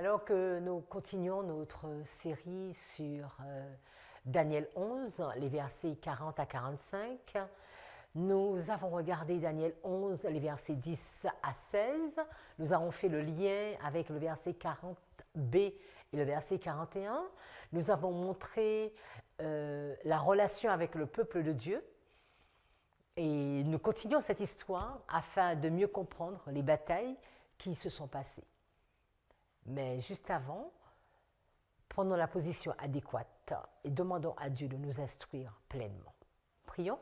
Alors que nous continuons notre série sur Daniel 11, les versets 40 à 45, nous avons regardé Daniel 11, les versets 10 à 16. Nous avons fait le lien avec le verset 40b et le verset 41. Nous avons montré la relation avec le peuple de Dieu. Et nous continuons cette histoire afin de mieux comprendre les batailles qui se sont passées. Mais juste avant, prenons la position adéquate et demandons à Dieu de nous instruire pleinement. Prions.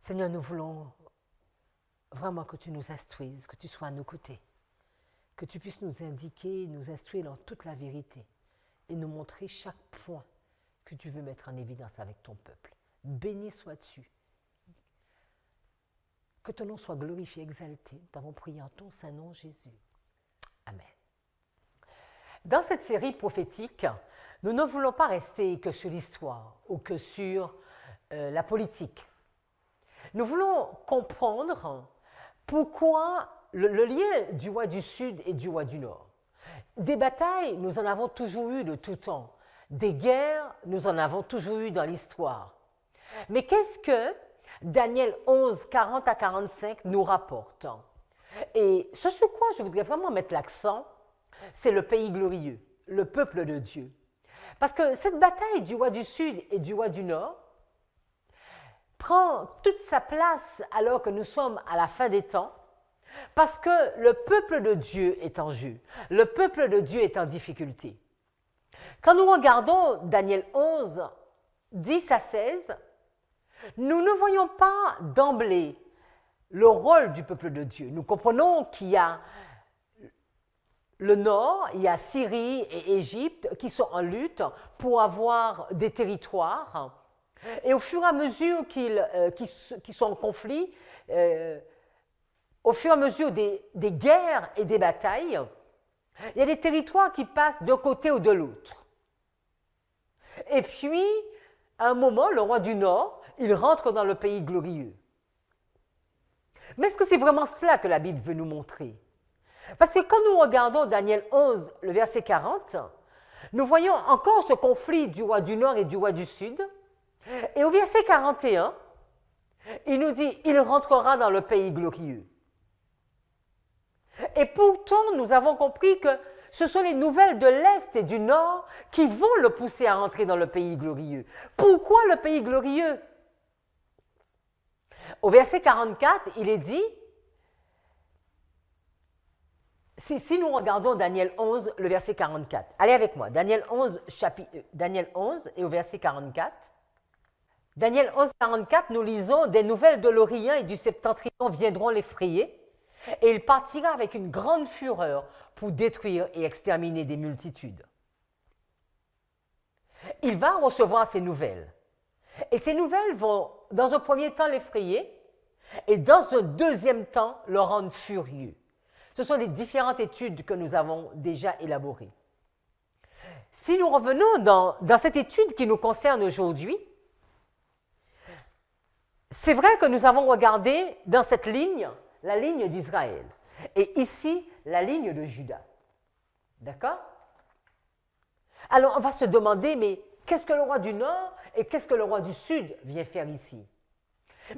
Seigneur, nous voulons vraiment que tu nous instruises, que tu sois à nos côtés, que tu puisses nous indiquer, nous instruire dans toute la vérité et nous montrer chaque point que tu veux mettre en évidence avec ton peuple. Béni sois-tu. Que ton nom soit glorifié, exalté. Nous t'avons prié en ton saint nom, Jésus. Amen. Dans cette série prophétique, nous ne voulons pas rester que sur l'histoire ou que sur la politique. Nous voulons comprendre pourquoi le lien du roi du Sud et du roi du Nord. Des batailles, nous en avons toujours eu de tout temps. Des guerres, nous en avons toujours eu dans l'histoire. Mais qu'est-ce que Daniel 11, 40 à 45 nous rapporte? Et ce sur quoi je voudrais vraiment mettre l'accent, c'est le pays glorieux, le peuple de Dieu. Parce que cette bataille du roi du Sud et du roi du Nord prend toute sa place alors que nous sommes à la fin des temps, parce que le peuple de Dieu est en jeu, le peuple de Dieu est en difficulté. Quand nous regardons Daniel 11, 10 à 16, nous ne voyons pas d'emblée le rôle du peuple de Dieu. Nous comprenons qu'il y a le Nord, il y a Syrie et Égypte qui sont en lutte pour avoir des territoires. Et au fur et à mesure qu'ils sont en conflit, au fur et à mesure des guerres et des batailles, il y a des territoires qui passent d'un côté ou de l'autre. Et puis, à un moment, le roi du Nord, il rentre dans le pays glorieux. Mais est-ce que c'est vraiment cela que la Bible veut nous montrer? Parce que quand nous regardons Daniel 11, le verset 40, nous voyons encore ce conflit du roi du Nord et du roi du Sud. Et au verset 41, il nous dit « Il rentrera dans le pays glorieux ». Et pourtant, nous avons compris que ce sont les nouvelles de l'Est et du Nord qui vont le pousser à rentrer dans le pays glorieux. Pourquoi le pays glorieux? Au verset 44, il est dit, si nous regardons Daniel 11, le verset 44, allez avec moi, Daniel 11 et au verset 44. Daniel 11, 44, nous lisons « Des nouvelles de l'Orient et du septentrion viendront l'effrayer, et il partira avec une grande fureur pour détruire et exterminer des multitudes. » Il va recevoir ces nouvelles. Et ces nouvelles vont, dans un premier temps, l'effrayer, et dans un deuxième temps, le rendre furieux. Ce sont les différentes études que nous avons déjà élaborées. Si nous revenons dans cette étude qui nous concerne aujourd'hui, c'est vrai que nous avons regardé dans cette ligne, la ligne d'Israël, et ici, la ligne de Juda. D'accord? Alors, on va se demander, mais qu'est-ce que le roi du Nord et qu'est-ce que le roi du Sud vient faire ici?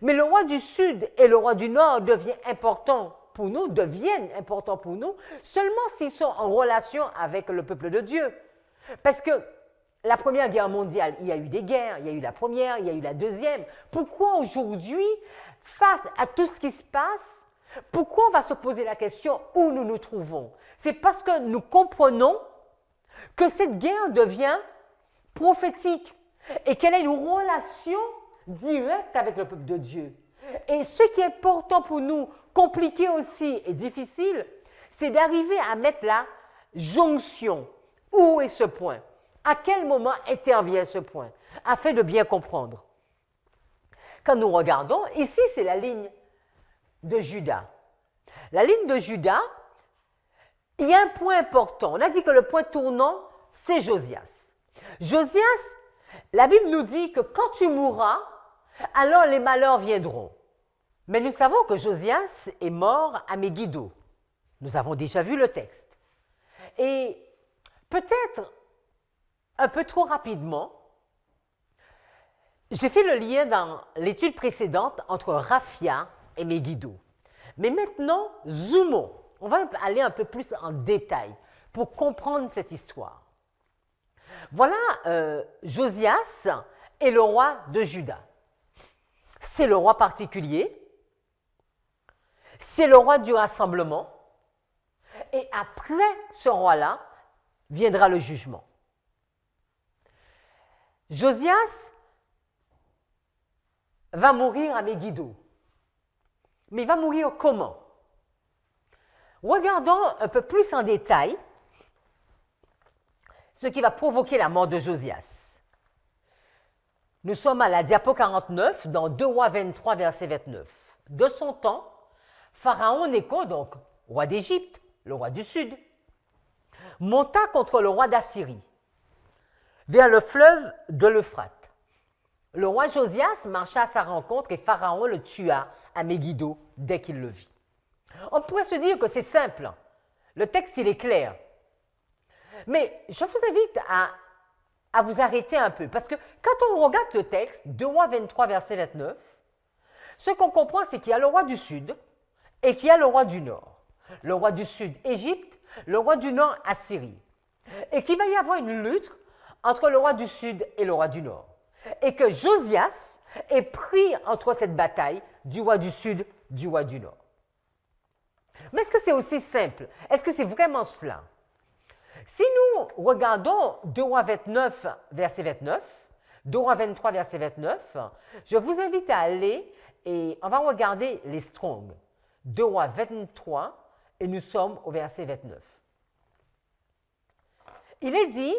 Mais le roi du Sud et le roi du Nord deviennent importants pour nous seulement s'ils sont en relation avec le peuple de Dieu. Parce que la Première Guerre mondiale, il y a eu des guerres, il y a eu la première, il y a eu la deuxième. Pourquoi aujourd'hui, face à tout ce qui se passe, pourquoi on va se poser la question où nous nous trouvons? C'est parce que nous comprenons que cette guerre devient prophétique et qu'elle a une relation directe avec le peuple de Dieu. Et ce qui est important pour nous, compliqué aussi et difficile, c'est d'arriver à mettre la jonction. Où est ce point? À quel moment intervient ce point? Afin de bien comprendre. Quand nous regardons, ici c'est la ligne de Juda. La ligne de Juda, il y a un point important. On a dit que le point tournant, c'est Josias. Josias, la Bible nous dit que quand tu mourras, alors les malheurs viendront. Mais nous savons que Josias est mort à Megiddo. Nous avons déjà vu le texte. Et peut-être un peu trop rapidement, j'ai fait le lien dans l'étude précédente entre Raphia et Megiddo. Mais maintenant, zoomons. On va aller un peu plus en détail pour comprendre cette histoire. Voilà, Josias est le roi de Juda. C'est le roi particulier. C'est le roi du rassemblement. Et après ce roi-là, viendra le jugement. Josias va mourir à Megiddo. Mais il va mourir comment? Regardons un peu plus en détail ce qui va provoquer la mort de Josias. Nous sommes à la diapo 49, dans 2 Rois 23, verset 29. De son temps, Pharaon Nécho, donc roi d'Égypte, le roi du Sud, monta contre le roi d'Assyrie, vers le fleuve de l'Euphrate. Le roi Josias marcha à sa rencontre et Pharaon le tua à Megiddo dès qu'il le vit. On pourrait se dire que c'est simple. Le texte, il est clair. Mais je vous invite à vous arrêter un peu, parce que quand on regarde le texte, 2 Rois 23, verset 29, ce qu'on comprend, c'est qu'il y a le roi du Sud et qu'il y a le roi du Nord. Le roi du Sud, Égypte, le roi du Nord, Assyrie. Et qu'il va y avoir une lutte entre le roi du Sud et le roi du Nord. Et que Josias est pris entre cette bataille du roi du Sud, du roi du Nord. Mais est-ce que c'est aussi simple? Est-ce que c'est vraiment cela? Si nous regardons 2 Rois 29, verset 29, 2 Rois 23, verset 29, je vous invite à aller et on va regarder les Strong. 2 Rois 23 et nous sommes au verset 29. Il est dit,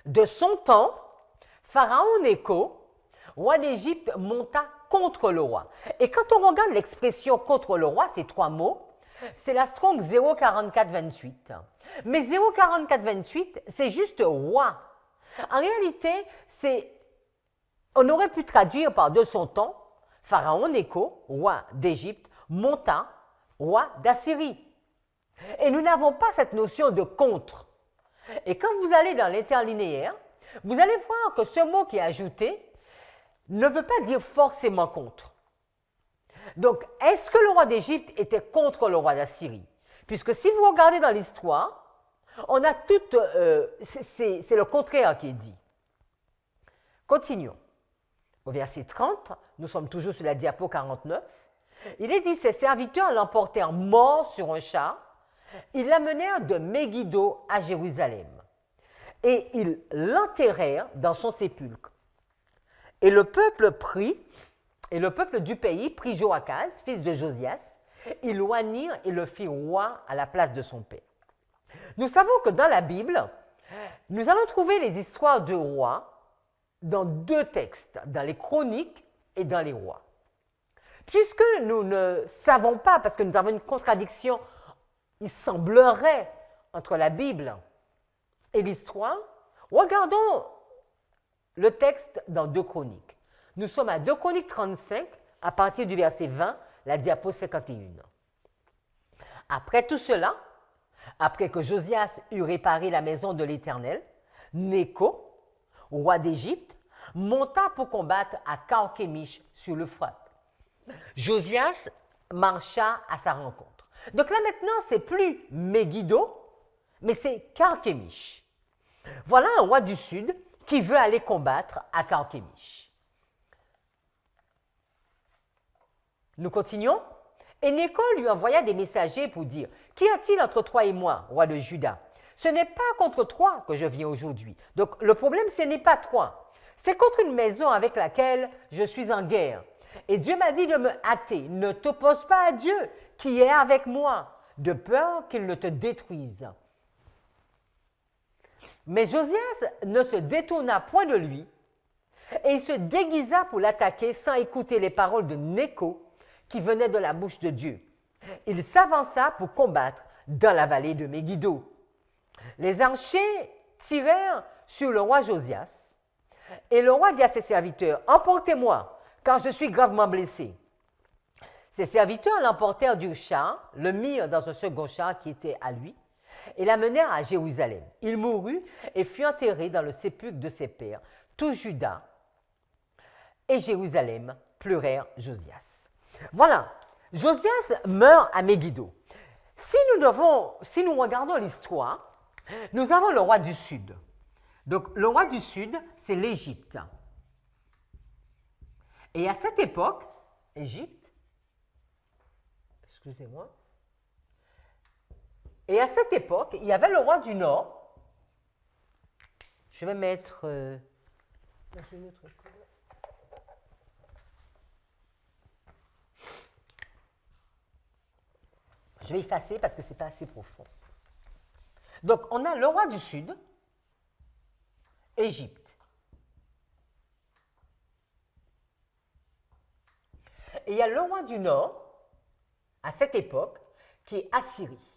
de son temps, Pharaon Nécho, roi d'Égypte, monta contre le roi. Et quand on regarde l'expression contre le roi, ces 3 mots, c'est la Strong 04428. Mais 04428, c'est juste roi. En réalité, on aurait pu traduire par de son temps, Pharaon Nécho, roi d'Égypte, monta, roi d'Assyrie. Et nous n'avons pas cette notion de contre. Et quand vous allez dans l'interlinéaire, vous allez voir que ce mot qui est ajouté ne veut pas dire forcément contre. Donc, est-ce que le roi d'Égypte était contre le roi d'Assyrie? Puisque si vous regardez dans l'histoire, on a tout, c'est le contraire qui est dit. Continuons. Au verset 30, nous sommes toujours sur la diapo 49, il est dit, ses serviteurs l'emportèrent mort sur un char, ils l'amenèrent de Megiddo à Jérusalem, et ils l'enterrèrent dans son sépulcre. Et le peuple du pays prit Joachaz, fils de Josias, ils l'oignirent et le firent roi à la place de son père. Nous savons que dans la Bible, nous allons trouver les histoires de rois dans 2 textes, dans les chroniques et dans les rois. Puisque nous ne savons pas, parce que nous avons une contradiction, il semblerait, entre la Bible et l'histoire, regardons le texte dans 2 chroniques. Nous sommes à 2 Chroniques 35, à partir du verset 20, la diapo 51. Après tout cela, après que Josias eut réparé la maison de l'Éternel, Nécho, roi d'Égypte, monta pour combattre à Carchemish sur l'Euphrate. Josias marcha à sa rencontre. Donc là maintenant, ce n'est plus Megiddo, mais c'est Carchemish. Voilà un roi du Sud qui veut aller combattre à Carchemish. Nous continuons. Et Nécho lui envoya des messagers pour dire, « Qu'y a-t-il entre toi et moi, roi de Juda? Ce n'est pas contre toi que je viens aujourd'hui. » Donc le problème, ce n'est pas toi. C'est contre une maison avec laquelle je suis en guerre. Et Dieu m'a dit de me hâter. Ne t'oppose pas à Dieu qui est avec moi, de peur qu'il ne te détruise. Mais Josias ne se détourna point de lui, et il se déguisa pour l'attaquer sans écouter les paroles de Nécho qui venaient de la bouche de Dieu. Il s'avança pour combattre dans la vallée de Megiddo. Les archers tirèrent sur le roi Josias, et le roi dit à ses serviteurs, « Emportez-moi, car je suis gravement blessé. » Ses serviteurs l'emportèrent du char, le mirent dans un second char qui était à lui, et l'amenèrent à Jérusalem. Il mourut et fut enterré dans le sépulcre de ses pères. Tout Juda et Jérusalem pleurèrent Josias. Voilà, Josias meurt à Megiddo. Si nous regardons l'histoire, nous avons le roi du Sud. Donc, le roi du Sud, c'est l'Égypte. Et à cette époque, Égypte, excusez-moi, et à cette époque, il y avait le roi du Nord. Je vais mettre... je vais effacer parce que ce n'est pas assez profond. Donc, on a le roi du Sud, Égypte. Et il y a le roi du Nord, à cette époque, qui est Assyrie.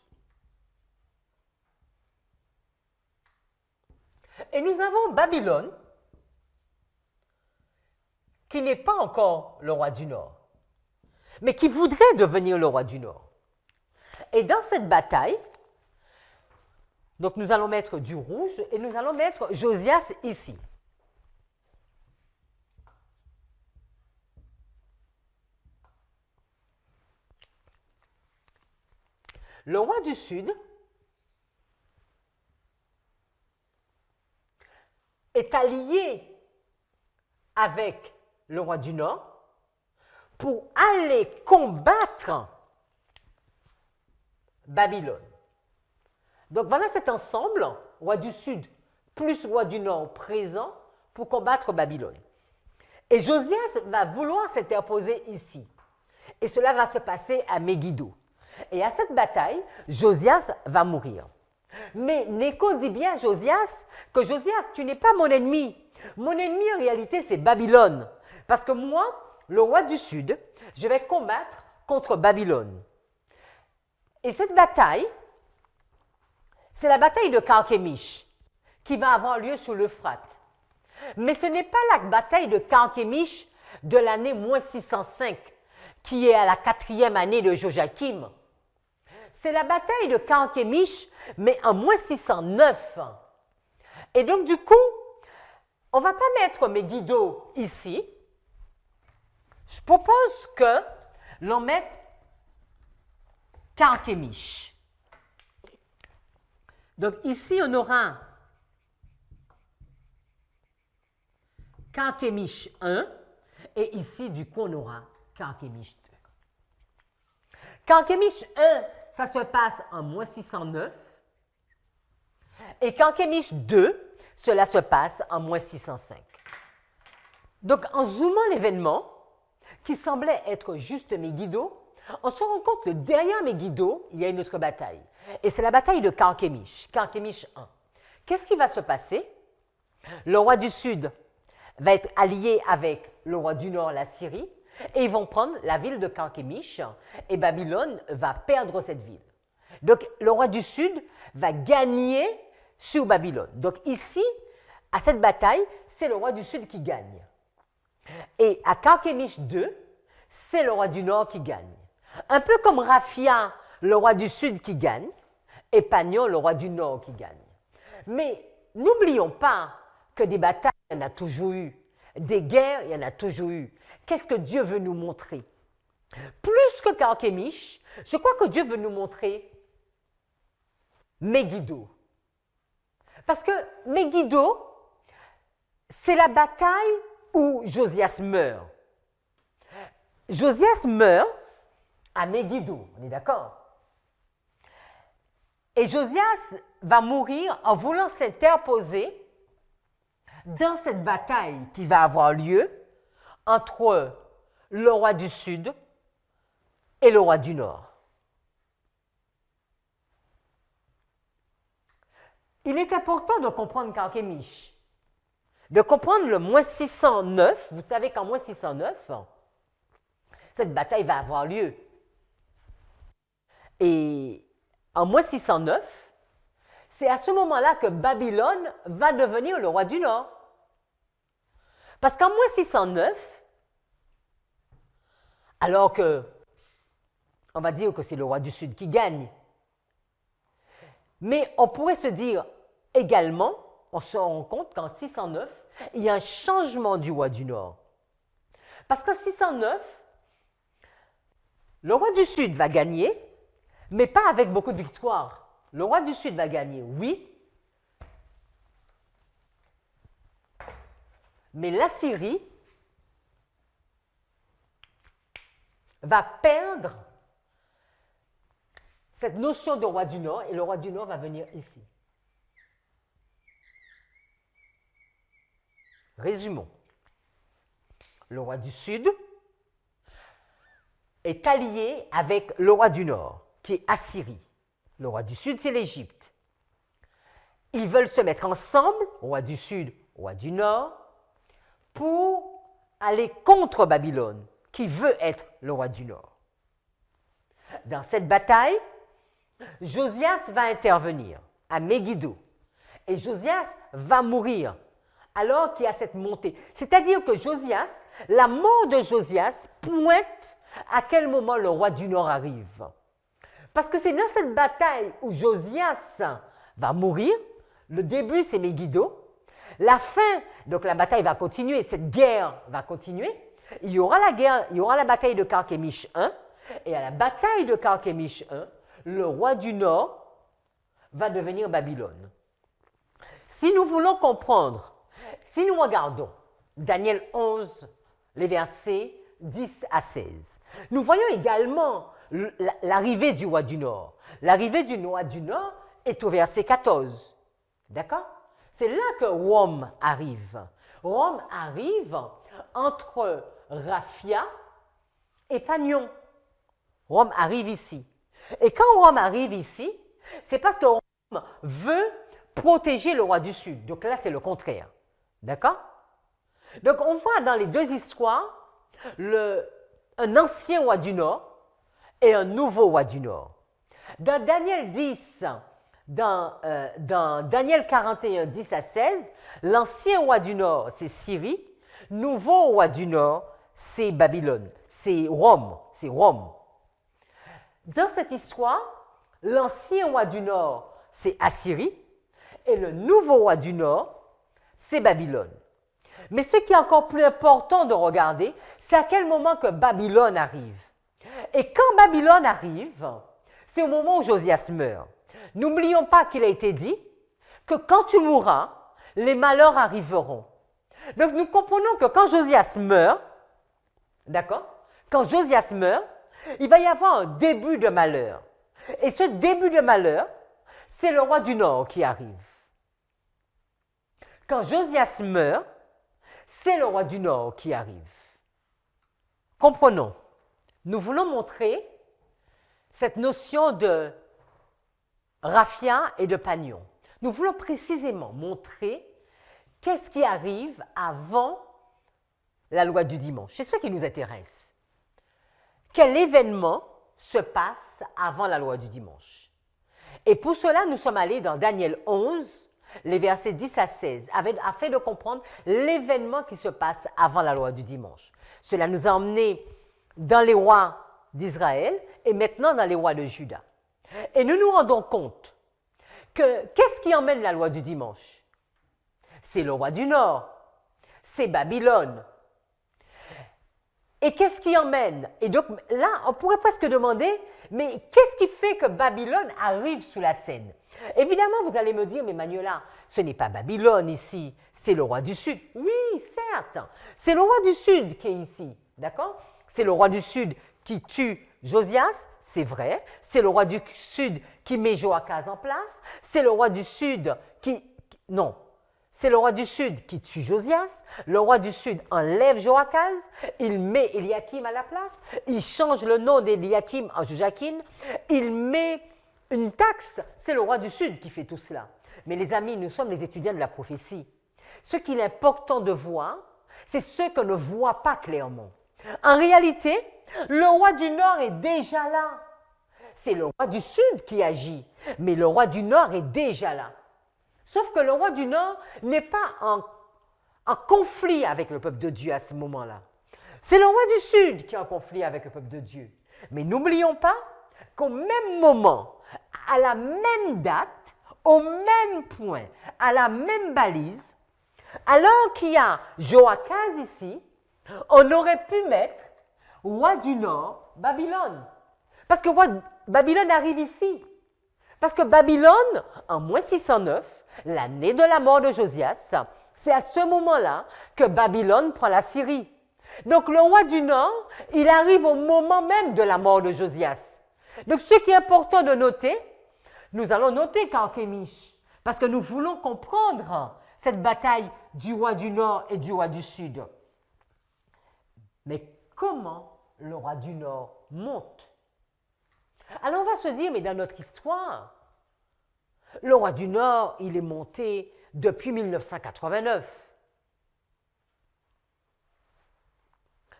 Et nous avons Babylone, qui n'est pas encore le roi du Nord, mais qui voudrait devenir le roi du Nord. Et dans cette bataille, donc nous allons mettre du rouge et nous allons mettre Josias ici. Le roi du Sud est allié avec le roi du Nord pour aller combattre Babylone. Donc voilà cet ensemble, roi du Sud plus roi du Nord présent pour combattre Babylone. Et Josias va vouloir s'interposer ici. Et cela va se passer à Megiddo. Et à cette bataille, Josias va mourir. Mais Nécho dit bien à Josias que Josias, tu n'es pas mon ennemi. Mon ennemi en réalité c'est Babylone. Parce que moi, le roi du Sud, je vais combattre contre Babylone. Et cette bataille, c'est la bataille de Carchemish qui va avoir lieu sous l'Euphrate. Mais ce n'est pas la bataille de Carchemish de l'année -605 qui est à la 4e année de Joachim. C'est la bataille de Carchemish, mais en -609. Et donc, du coup, on ne va pas mettre Megiddo ici. Je propose que l'on mette Carchemish. Donc, ici, on aura Carchemish 1, et ici, du coup, on aura Carchemish 2. Carchemish 1, ça se passe en -609. Et Carchemish 2, cela se passe en -605. Donc, en zoomant l'événement, qui semblait être juste Megiddo, on se rend compte que derrière Megiddo, il y a une autre bataille. Et c'est la bataille de Carchemish, Carchemish 1. Qu'est-ce qui va se passer? Le roi du Sud va être allié avec le roi du Nord, la Syrie, et ils vont prendre la ville de Carchemish, et Babylone va perdre cette ville. Donc, le roi du Sud va gagner sur Babylone. Donc, ici, à cette bataille, c'est le roi du Sud qui gagne. Et à Carchemish 2, c'est le roi du Nord qui gagne. Un peu comme Raphia, le roi du Sud qui gagne, et Pagnon, le roi du Nord qui gagne. Mais n'oublions pas que des batailles, il y en a toujours eu. Des guerres, il y en a toujours eu. Qu'est-ce que Dieu veut nous montrer? Plus que Carchemish, je crois que Dieu veut nous montrer Megiddo. Parce que Megiddo, c'est la bataille où Josias meurt. Josias meurt à Megiddo, on est d'accord? Et Josias va mourir en voulant s'interposer dans cette bataille qui va avoir lieu entre le roi du Sud et le roi du Nord. Il est important de comprendre Carchemish, de comprendre le -609. Vous savez qu'en -609, cette bataille va avoir lieu. Et en -609, c'est à ce moment-là que Babylone va devenir le roi du Nord. Parce qu'en -609, alors que, on va dire que c'est le roi du Sud qui gagne, Mais on pourrait se dire également, on se rend compte qu'en 609, il y a un changement du roi du Nord. Parce qu'en 609, le roi du Sud va gagner, mais pas avec beaucoup de victoires. Le roi du Sud va gagner, oui, mais l'Assyrie va perdre cette notion de roi du Nord et le roi du Nord va venir ici. Résumons. Le roi du Sud est allié avec le roi du Nord, qui est Assyrie. Le roi du Sud, c'est l'Égypte. Ils veulent se mettre ensemble, roi du Sud, roi du Nord, pour aller contre Babylone, qui veut être le roi du Nord. Dans cette bataille, Josias va intervenir à Megiddo. Et Josias va mourir alors qu'il y a cette montée. C'est-à-dire que Josias, la mort de Josias pointe à quel moment le roi du Nord arrive. Parce que c'est dans cette bataille où Josias va mourir. Le début, c'est Megiddo. La fin, donc la bataille va continuer, cette guerre va continuer. Il y aura la guerre, il y aura la bataille de Carchemish I. Et à la bataille de Carchemish I, le roi du Nord va devenir Babylone. Si nous voulons comprendre, si nous regardons Daniel 11, les versets 10 à 16, nous voyons également l'arrivée du roi du Nord. L'arrivée du roi du Nord est au verset 14. D'accord? C'est là que Rome arrive. Rome arrive entre Raphia et Panion. Rome arrive ici. Et quand Rome arrive ici, c'est parce que Rome veut protéger le roi du Sud. Donc là, c'est le contraire. D'accord? Donc on voit dans les deux histoires un ancien roi du Nord et un nouveau roi du Nord. Dans Daniel 10, dans Daniel 41, 10 à 16, l'ancien roi du Nord, c'est Syrie. Nouveau roi du Nord, c'est Babylone. C'est Rome. C'est Rome. Dans cette histoire, l'ancien roi du Nord, c'est Assyrie. Et le nouveau roi du Nord, c'est Babylone. Mais ce qui est encore plus important de regarder, c'est à quel moment que Babylone arrive. Et quand Babylone arrive, c'est au moment où Josias meurt. N'oublions pas qu'il a été dit que quand tu mourras, les malheurs arriveront. Donc nous comprenons que quand Josias meurt, d'accord? Quand Josias meurt, il va y avoir un début de malheur. Et ce début de malheur, c'est le roi du Nord qui arrive. Quand Josias meurt, c'est le roi du Nord qui arrive. Comprenons. Nous voulons montrer cette notion de Raphia et de Panion. Nous voulons précisément montrer qu'est-ce qui arrive avant la loi du dimanche. C'est ce qui nous intéresse. Quel événement se passe avant la loi du dimanche? Et pour cela, nous sommes allés dans Daniel 11, les versets 10 à 16, afin de comprendre l'événement qui se passe avant la loi du dimanche. Cela nous a emmenés dans les rois d'Israël et maintenant dans les rois de Juda. Et nous nous rendons compte que qu'est-ce qui emmène la loi du dimanche? C'est le roi du Nord, c'est Babylone. Et qu'est-ce qui emmène? Et donc là, on pourrait presque demander, mais qu'est-ce qui fait que Babylone arrive sous la scène? Évidemment, vous allez me dire, mais Manuela, ce n'est pas Babylone ici, c'est le roi du Sud. Oui, certes, c'est le roi du Sud qui est ici, d'accord? C'est le roi du Sud qui tue Josias, c'est vrai. C'est le roi du Sud qui met Joachaz en place. C'est le roi du Sud non, c'est le roi du Sud qui tue Josias. Le roi du Sud enlève Joachaz. Il met Eliakim à la place. Il change le nom d'Eliakim en Joachim. Il met une taxe. C'est le roi du Sud qui fait tout cela. Mais les amis, nous sommes les étudiants de la prophétie. Ce qu'il est important de voir, c'est ce qu'on ne voit pas clairement. En réalité, le roi du Nord est déjà là. C'est le roi du Sud qui agit, mais le roi du Nord est déjà là. Sauf que le roi du Nord n'est pas en conflit avec le peuple de Dieu à ce moment-là. C'est le roi du Sud qui est en conflit avec le peuple de Dieu. Mais n'oublions pas qu'au même moment, à la même date, au même point, à la même balise, alors qu'il y a Joachaz ici, on aurait pu mettre roi du Nord, Babylone. Parce que Babylone arrive ici. Parce que Babylone, en moins 609, l'année de la mort de Josias, c'est à ce moment-là que Babylone prend la Syrie. Donc le roi du Nord, il arrive au moment même de la mort de Josias. Donc ce qui est important de noter, nous allons noter Carchemish, parce que nous voulons comprendre cette bataille du roi du Nord et du roi du Sud. Mais comment le roi du Nord monte? Alors on va se dire, mais dans notre histoire, le roi du Nord, il est monté depuis 1989.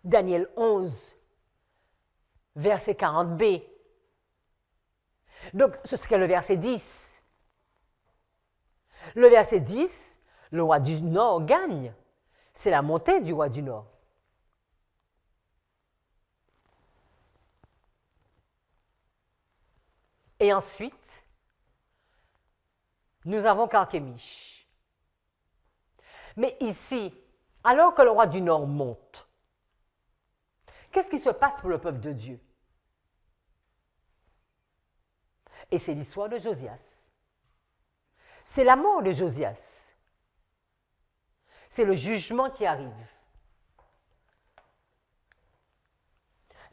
Daniel 11, verset 40b. Donc ce serait le verset 10. Le verset 10, le roi du Nord gagne. C'est la montée du roi du Nord. Et ensuite, nous avons Carchemish. Mais ici, alors que le roi du Nord monte, qu'est-ce qui se passe pour le peuple de Dieu? Et c'est l'histoire de Josias. C'est la mort de Josias. C'est le jugement qui arrive.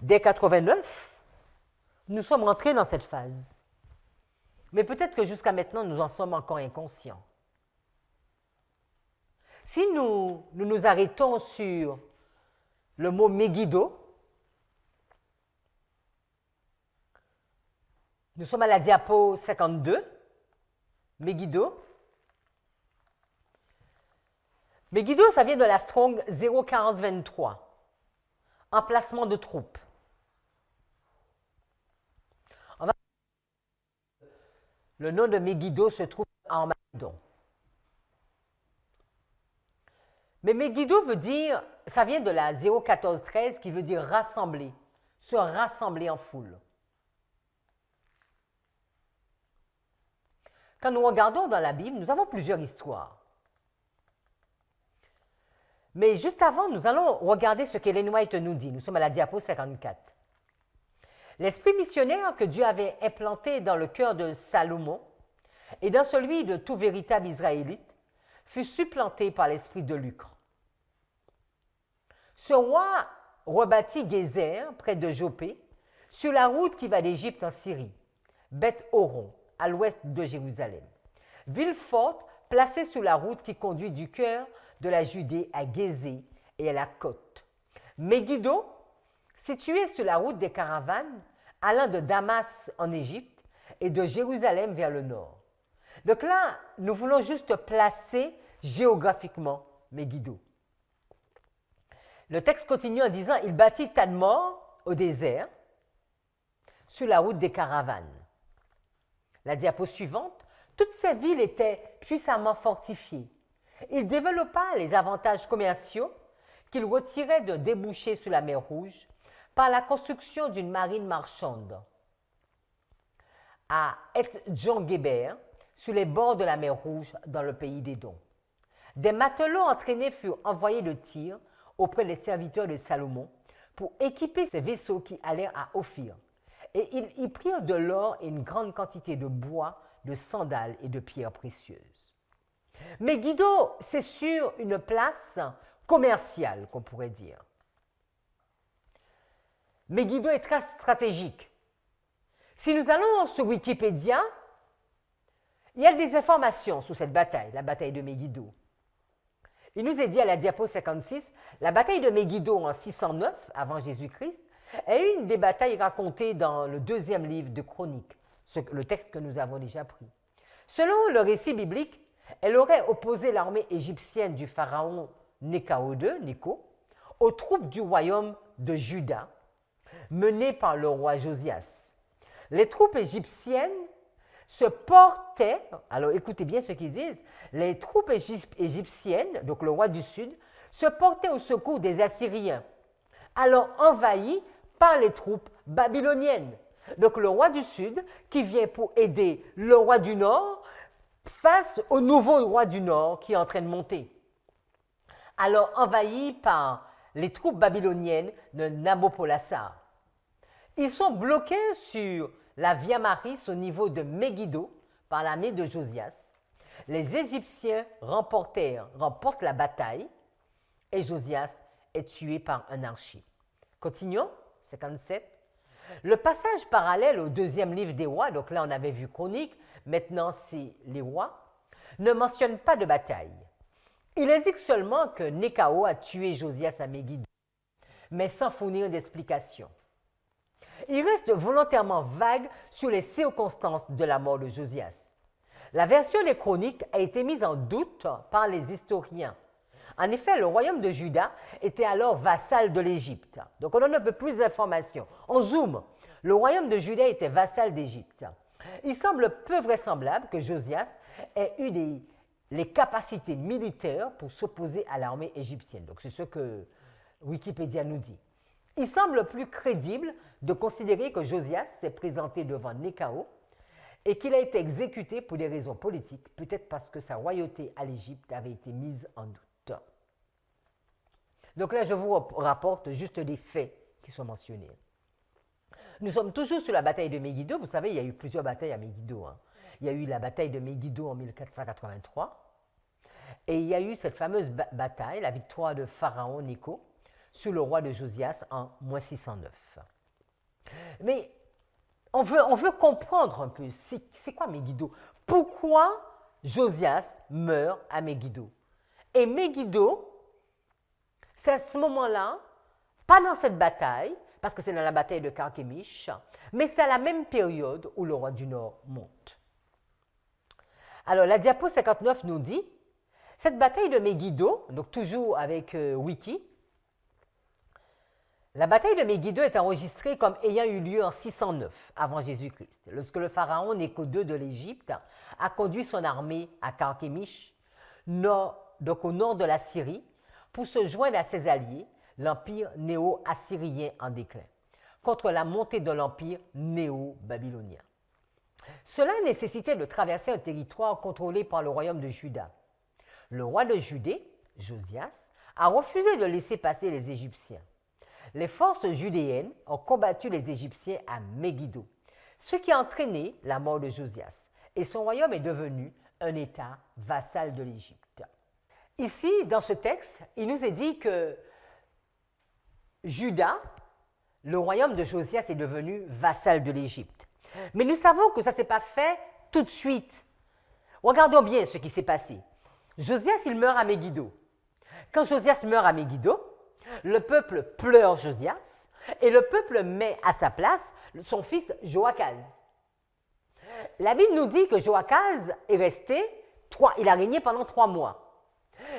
Dès 89, nous sommes entrés dans cette phase. Mais peut-être que jusqu'à maintenant, nous en sommes encore inconscients. Si nous nous arrêtons sur le mot Megiddo, nous sommes à la diapo 52, Megiddo. Megiddo, ça vient de la Strong 04023, emplacement de troupes. Le nom de Megiddo se trouve en Armageddon. Mais Megiddo veut dire, ça vient de la 01413 qui veut dire rassembler, se rassembler en foule. Quand nous regardons dans la Bible, nous avons plusieurs histoires. Mais juste avant, nous allons regarder ce qu'Ellen White nous dit. Nous sommes à la diapo 54. L'esprit missionnaire que Dieu avait implanté dans le cœur de Salomon et dans celui de tout véritable Israélite fut supplanté par l'esprit de lucre. Ce roi rebâtit Gézer, près de Jopé, sur la route qui va d'Égypte en Syrie, Beth-Horon, à l'ouest de Jérusalem. Ville forte placée sur la route qui conduit du cœur de la Judée à Gézé et à la côte. Megiddo, situé sur la route des caravanes, allant de Damas en Égypte et de Jérusalem vers le nord. Donc là, nous voulons juste placer géographiquement Megiddo. Le texte continue en disant « Il bâtit Tadmor au désert, sur la route des caravanes. » La diapo suivante, toutes ces villes étaient puissamment fortifiées. Il développa les avantages commerciaux qu'il retirait de débouchés sur la mer Rouge par la construction d'une marine marchande. À Et-Djon-Guéber, sur les bords de la mer Rouge, dans le pays d'Édom. Des matelots entraînés furent envoyés de Tyr auprès des serviteurs de Salomon pour équiper ces vaisseaux qui allèrent à Ophir. Et ils y prirent de l'or et une grande quantité de bois, de sandales et de pierres précieuses. Megiddo, c'est sur une place commerciale, qu'on pourrait dire. Megiddo est très stratégique. Si nous allons sur Wikipédia, il y a des informations sur cette bataille, la bataille de Megiddo. Il nous est dit à la diapo 56, la bataille de Megiddo en 609 avant Jésus-Christ est une des batailles racontées dans le deuxième livre de Chroniques, le texte que nous avons déjà pris. Selon le récit biblique, elle aurait opposé l'armée égyptienne du pharaon Néchao II, Nécho, aux troupes du royaume de Juda, menées par le roi Josias. Les troupes égyptiennes se portaient, alors écoutez bien ce qu'ils disent, les troupes égyptiennes, donc le roi du Sud, se portaient au secours des Assyriens, alors envahis par les troupes babyloniennes. Donc le roi du Sud qui vient pour aider le roi du Nord face au nouveau roi du Nord qui est en train de monter. Alors envahi par les troupes babyloniennes de Nabopolassar. Ils sont bloqués sur la Via Maris au niveau de Megiddo par l'armée de Josias. Les Égyptiens remportent la bataille et Josias est tué par un archer. Continuons, 57. Le passage parallèle au deuxième livre des rois, donc là on avait vu Chronique, maintenant c'est les rois, ne mentionne pas de bataille. Il indique seulement que Néchao a tué Josias à Megiddo, mais sans fournir d'explication. Il reste volontairement vague sur les circonstances de la mort de Josias. La version des Chroniques a été mise en doute par les historiens. En effet, le royaume de Juda était alors vassal de l'Égypte. Donc, on donne un peu plus d'informations. On zoome. Le royaume de Juda était vassal d'Égypte. Il semble peu vraisemblable que Josias ait eu les capacités militaires pour s'opposer à l'armée égyptienne. Donc, c'est ce que Wikipédia nous dit. Il semble plus crédible de considérer que Josias s'est présenté devant Néchao et qu'il a été exécuté pour des raisons politiques, peut-être parce que sa royauté à l'Égypte avait été mise en doute. Donc là, je vous rapporte juste les faits qui sont mentionnés. Nous sommes toujours sur la bataille de Megiddo. Vous savez, il y a eu plusieurs batailles à Megiddo. Il y a eu la bataille de Megiddo en 1483 et il y a eu cette fameuse bataille, la victoire de Pharaon Nécho sur le roi de Josias en moins 609. Mais on veut comprendre un peu, c'est quoi Megiddo? Pourquoi Josias meurt à Megiddo? Et Megiddo, c'est à ce moment-là, pas dans cette bataille, parce que c'est dans la bataille de Carchemish, mais c'est à la même période où le roi du Nord monte. Alors, la diapo 59 nous dit, cette bataille de Megiddo, donc toujours avec Wiki, la bataille de Megiddo est enregistrée comme ayant eu lieu en 609 avant Jésus-Christ, lorsque le pharaon Nécho II de l'Égypte a conduit son armée à Carchemish, donc au nord de la Syrie, pour se joindre à ses alliés, l'empire néo-assyrien en déclin, contre la montée de l'empire néo-babylonien. Cela nécessitait de traverser un territoire contrôlé par le royaume de Juda. Le roi de Judée, Josias, a refusé de laisser passer les Égyptiens. Les forces judéennes ont combattu les Égyptiens à Megiddo, ce qui a entraîné la mort de Josias, et son royaume est devenu un État vassal de l'Égypte. Ici, dans ce texte, il nous est dit que Juda, le royaume de Josias, est devenu vassal de l'Égypte. Mais nous savons que ça ne s'est pas fait tout de suite. Regardons bien ce qui s'est passé. Josias, il meurt à Megiddo. Quand Josias meurt à Megiddo, le peuple pleure Josias et le peuple met à sa place son fils Joachaz. La Bible nous dit que Joachaz est resté, il a régné pendant 3 mois.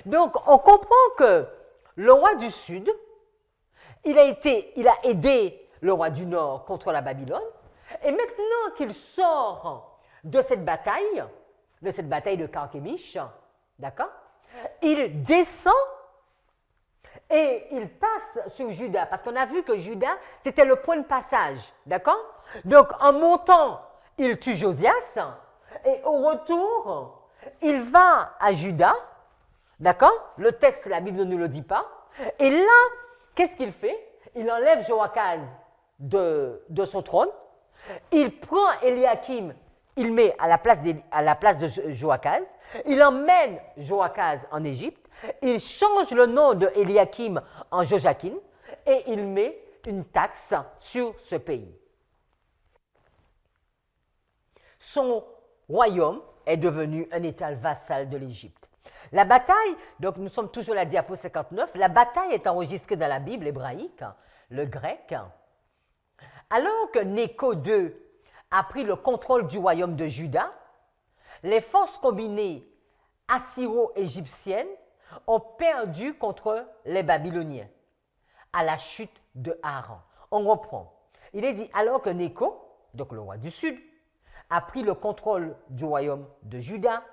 Donc, on comprend que le roi du Sud, il a aidé le roi du Nord contre la Babylone, et maintenant qu'il sort de cette bataille de Carchemish, d'accord, il descend et il passe sur Juda, parce qu'on a vu que Juda, c'était le point de passage, d'accord? Donc, en montant, il tue Josias, et au retour, il va à Juda, d'accord? Le texte, la Bible ne nous le dit pas. Et là, qu'est-ce qu'il fait? Il enlève Joachaz de son trône, il prend Éliakim, il met à la place de Joachaz, il emmène Joachaz en Égypte, il change le nom de Éliakim en Joachim et il met une taxe sur ce pays. Son royaume est devenu un État vassal de l'Égypte. La bataille, donc nous sommes toujours à la diapo 59, la bataille est enregistrée dans la Bible hébraïque, le grec. Alors que Nécho II a pris le contrôle du royaume de Juda, les forces combinées assyro-égyptiennes ont perdu contre les Babyloniens à la chute de Haran. On reprend. Il est dit, alors que Nécho, donc le roi du Sud, a pris le contrôle du royaume de Juda,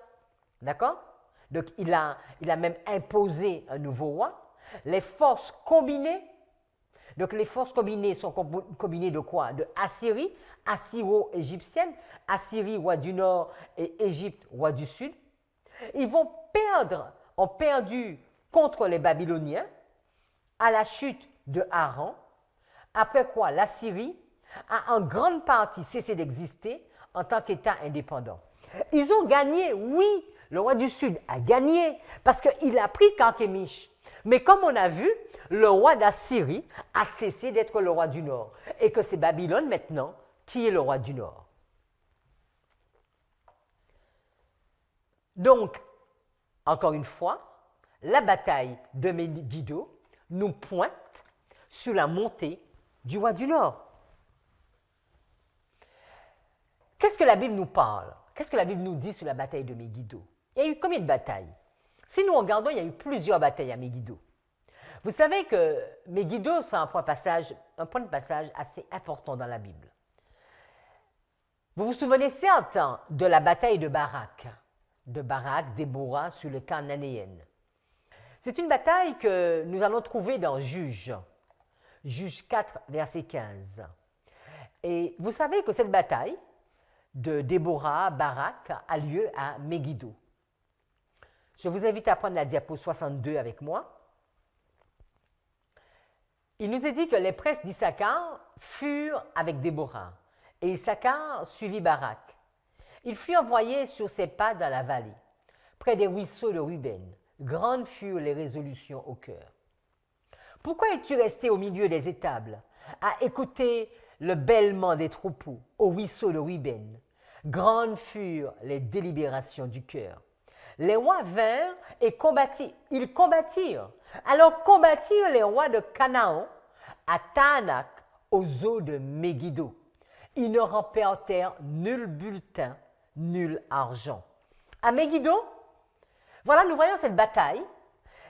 d'accord? Donc il a même imposé un nouveau roi. Les forces combinées Donc les forces combinées sont combinées de quoi? De Assyrie, assyro-égyptienne, Assyrie, roi du nord, et Égypte, roi du sud. Ils vont ont perdu contre les Babyloniens à la chute de Haran, après quoi l'Assyrie a en grande partie cessé d'exister en tant qu'État indépendant. Ils ont gagné, oui, le roi du Sud a gagné parce qu'il a pris Carchemish. Mais comme on a vu, le roi d'Assyrie a cessé d'être le roi du Nord et que c'est Babylone maintenant qui est le roi du Nord. Donc, encore une fois, la bataille de Megiddo nous pointe sur la montée du roi du Nord. Qu'est-ce que la Bible nous parle? Qu'est-ce que la Bible nous dit sur la bataille de Megiddo? Il y a eu combien de batailles? Si nous regardons, il y a eu plusieurs batailles à Megiddo. Vous savez que Megiddo, c'est un point de passage assez important dans la Bible. Vous vous souvenez certes de la bataille de Barak, Déborah sur les Cananéennes. C'est une bataille que nous allons trouver dans Juges 4, verset 15. Et vous savez que cette bataille de Déborah, Barak, a lieu à Megiddo. Je vous invite à prendre la diapo 62 avec moi. Il nous est dit que les princes d'Issachar furent avec Déborah, et Issachar suivit Barak. Il fut envoyé sur ses pas dans la vallée, près des ruisseaux de Ruben. Grandes furent les résolutions au cœur. Pourquoi es-tu resté au milieu des étables, à écouter le bêlement des troupeaux au ruisseau de Ruben? Grandes furent les délibérations du cœur. Les rois vinrent et combattirent. Ils combattirent. Alors combattirent les rois de Canaan à Tanak, aux eaux de Megiddo. Ils ne remportèrent nul bulletin, nul argent. À Megiddo, voilà, nous voyons cette bataille.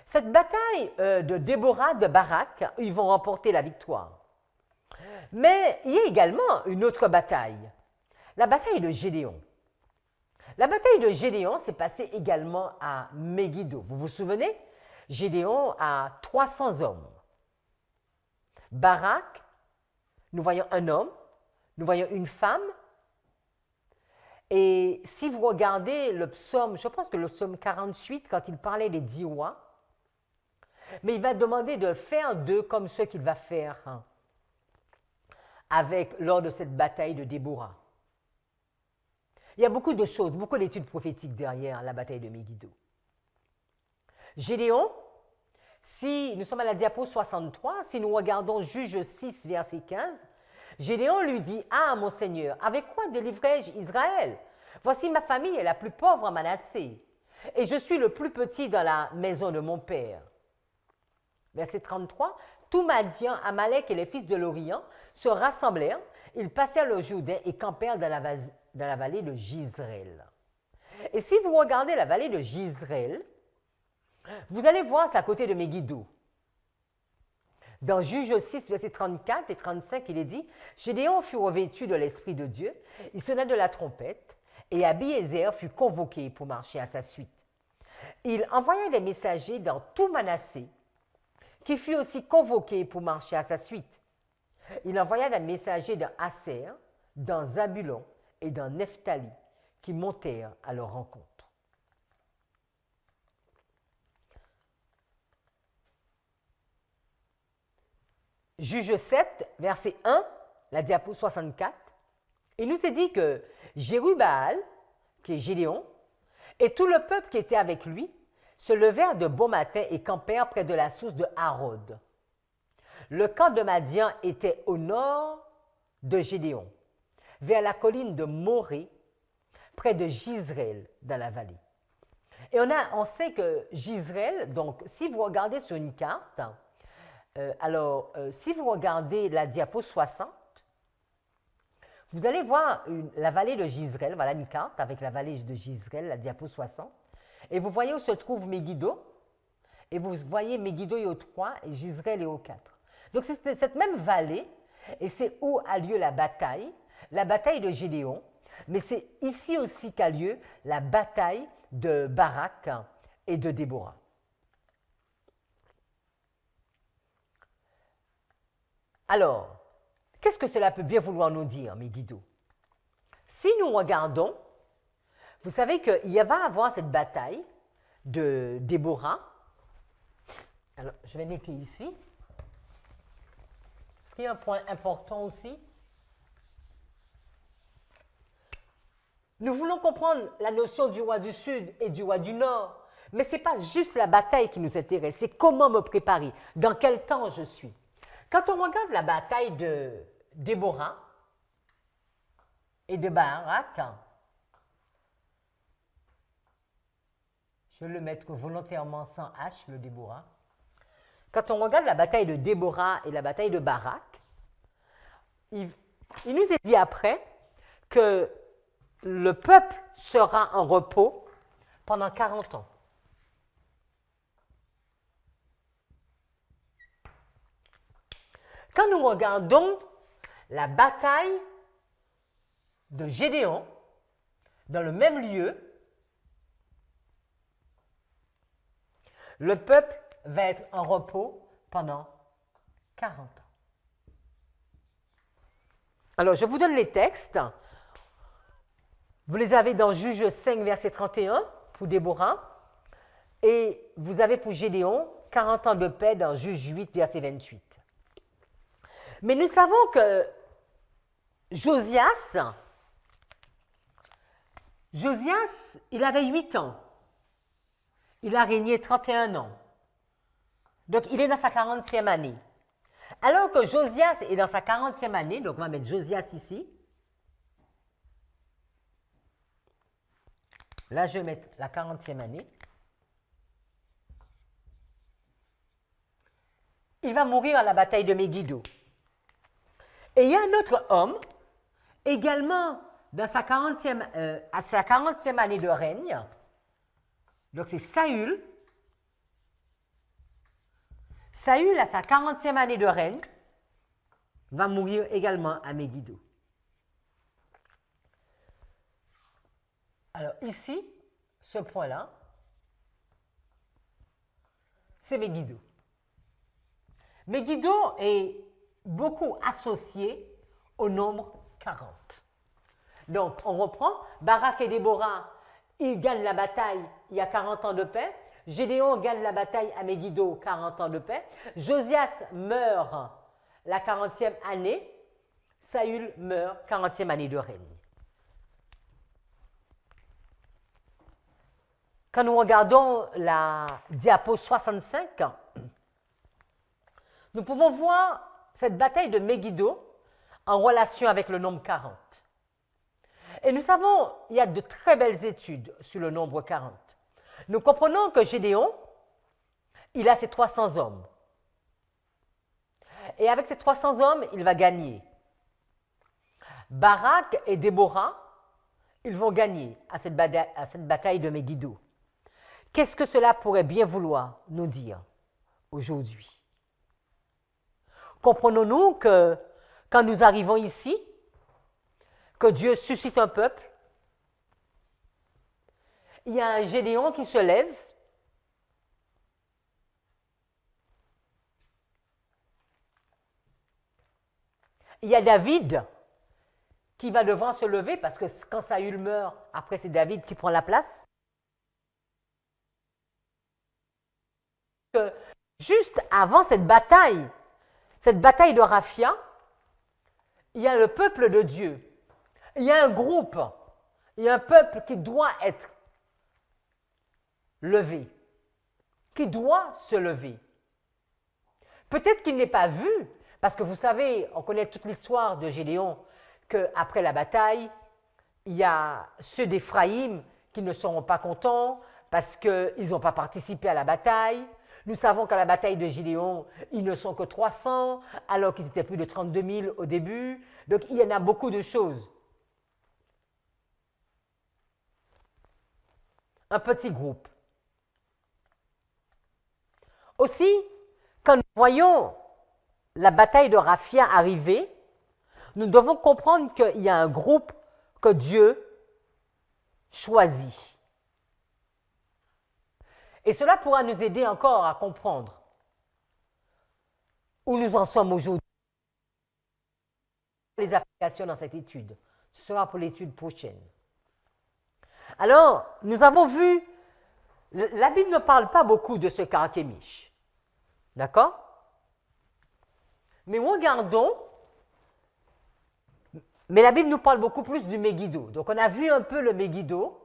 Cette bataille de Déborah, de Barak, ils vont remporter la victoire. Mais il y a également une autre bataille, la bataille de Gédéon. La bataille de Gédéon s'est passée également à Megiddo. Vous vous souvenez? Gédéon a 300 hommes. Barak, nous voyons un homme, nous voyons une femme. Et si vous regardez le psaume, je pense que le psaume 48, quand il parlait des 10 rois, mais il va demander de faire d'eux comme ce qu'il va faire lors de cette bataille de Déborah. Il y a beaucoup de choses, beaucoup d'études prophétiques derrière la bataille de Megiddo. Gédéon, si nous sommes à la diapo 63, si nous regardons Juges 6, verset 15, Gédéon lui dit « Ah, mon Seigneur, avec quoi délivrai-je Israël? Voici ma famille est la plus pauvre en Manassé, et je suis le plus petit dans la maison de mon père. » Verset 33, « Tout Madian, Amalek et les fils de l'Orient se rassemblèrent, ils passèrent le Jourdain et campèrent dans la vallée de Jizreel. » Et si vous regardez la vallée de Jizreel, vous allez voir, c'est à côté de Megiddo. Dans Juges 6, versets 34 et 35, il est dit « Gédéon fut revêtu de l'Esprit de Dieu, il sonna de la trompette, et Abiézer fut convoqué pour marcher à sa suite. Il envoya des messagers dans tout Manassé, qui fut aussi convoqué pour marcher à sa suite. Il envoya des messagers dans Aser, dans Zabulon et dans Nephtali, qui montèrent à leur rencontre. » Juge 7, verset 1, la diapo 64, il nous est dit que Jérubaal, qui est Gédéon, et tout le peuple qui était avec lui se levèrent de bon matin et campèrent près de la source de Harod. Le camp de Madian était au nord de Gédéon, vers la colline de Morée, près de Jizreel, dans la vallée. Et on sait que Jizreel, donc si vous regardez sur une carte, si vous regardez la diapo 60, vous allez voir la vallée de Jizreel, voilà une carte avec la vallée de Jizreel, la diapo 60, et vous voyez où se trouve Megiddo, et vous voyez Megiddo est au 3 et Jizreel est au 4. Donc c'est cette même vallée, et c'est où a lieu la bataille de Gédéon, mais c'est ici aussi qu'a lieu la bataille de Barak et de Déborah. Alors, qu'est-ce que cela peut bien vouloir nous dire, Megiddo? Si nous regardons, vous savez qu'il va y avoir cette bataille de Déborah. Alors, je vais noter ici. Est-ce qu'il y a un point important aussi? Nous voulons comprendre la notion du roi du Sud et du roi du Nord, mais ce n'est pas juste la bataille qui nous intéresse, c'est comment me préparer, dans quel temps je suis. Quand on regarde la bataille de Déborah et de Barak, je vais le mettre volontairement sans H, le Déborah. Quand on regarde la bataille de Déborah et la bataille de Barak, il nous est dit après que le peuple sera en repos pendant 40 ans. Quand nous regardons la bataille de Gédéon dans le même lieu, le peuple va être en repos pendant 40 ans. Alors, je vous donne les textes. Vous les avez dans Juges 5, verset 31 pour Déborah, et vous avez pour Gédéon 40 ans de paix dans Juges 8, verset 28. Mais nous savons que Josias, il avait 8 ans. Il a régné 31 ans. Donc, il est dans sa 40e année. Alors que Josias est dans sa 40e année, donc on va mettre Josias ici. Là, je vais mettre la 40e année. Il va mourir à la bataille de Megiddo. Et il y a un autre homme, également dans sa 40e année de règne. Donc, c'est Saül. Saül, à sa 40e année de règne, va mourir également à Megiddo. Alors ici, ce point-là, c'est Megiddo. Megiddo est beaucoup associé au nombre 40. Donc, on reprend, Barak et Déborah, ils gagnent la bataille, il y a 40 ans de paix. Gédéon gagne la bataille à Megiddo, 40 ans de paix. Josias meurt la 40e année. Saül meurt, 40e année de règne. Quand nous regardons la diapo 65, nous pouvons voir cette bataille de Megiddo en relation avec le nombre 40. Et nous savons, il y a de très belles études sur le nombre 40. Nous comprenons que Gédéon, il a ses 300 hommes. Et avec ces 300 hommes, il va gagner. Barak et Déborah, ils vont gagner à cette bataille de Megiddo. Qu'est-ce que cela pourrait bien vouloir nous dire aujourd'hui? Comprenons-nous que quand nous arrivons ici, que Dieu suscite un peuple, il y a un Gédéon qui se lève, il y a David qui va devoir se lever parce que quand Saül meurt, après c'est David qui prend la place. Juste avant cette bataille de Raphia, il y a le peuple de Dieu. Il y a un groupe, il y a un peuple qui doit être levé, qui doit se lever. Peut-être qu'il n'est pas vu, parce que vous savez, on connaît toute l'histoire de Gédéon, qu'après la bataille, il y a ceux d'Éphraïm qui ne seront pas contents parce qu'ils n'ont pas participé à la bataille. Nous savons qu'à la bataille de Gédéon, ils ne sont que 300, alors qu'ils étaient plus de 32 000 au début. Donc, il y en a beaucoup de choses. Un petit groupe. Aussi, quand nous voyons la bataille de Raphia arriver, nous devons comprendre qu'il y a un groupe que Dieu choisit. Et cela pourra nous aider encore à comprendre où nous en sommes aujourd'hui. les applications dans cette étude. Ce sera pour l'étude prochaine. Alors, nous avons vu, la Bible ne parle pas beaucoup de ce Carchemish. D'accord? Mais regardons, mais la Bible nous parle beaucoup plus du Megiddo. Donc, on a vu un peu le Megiddo,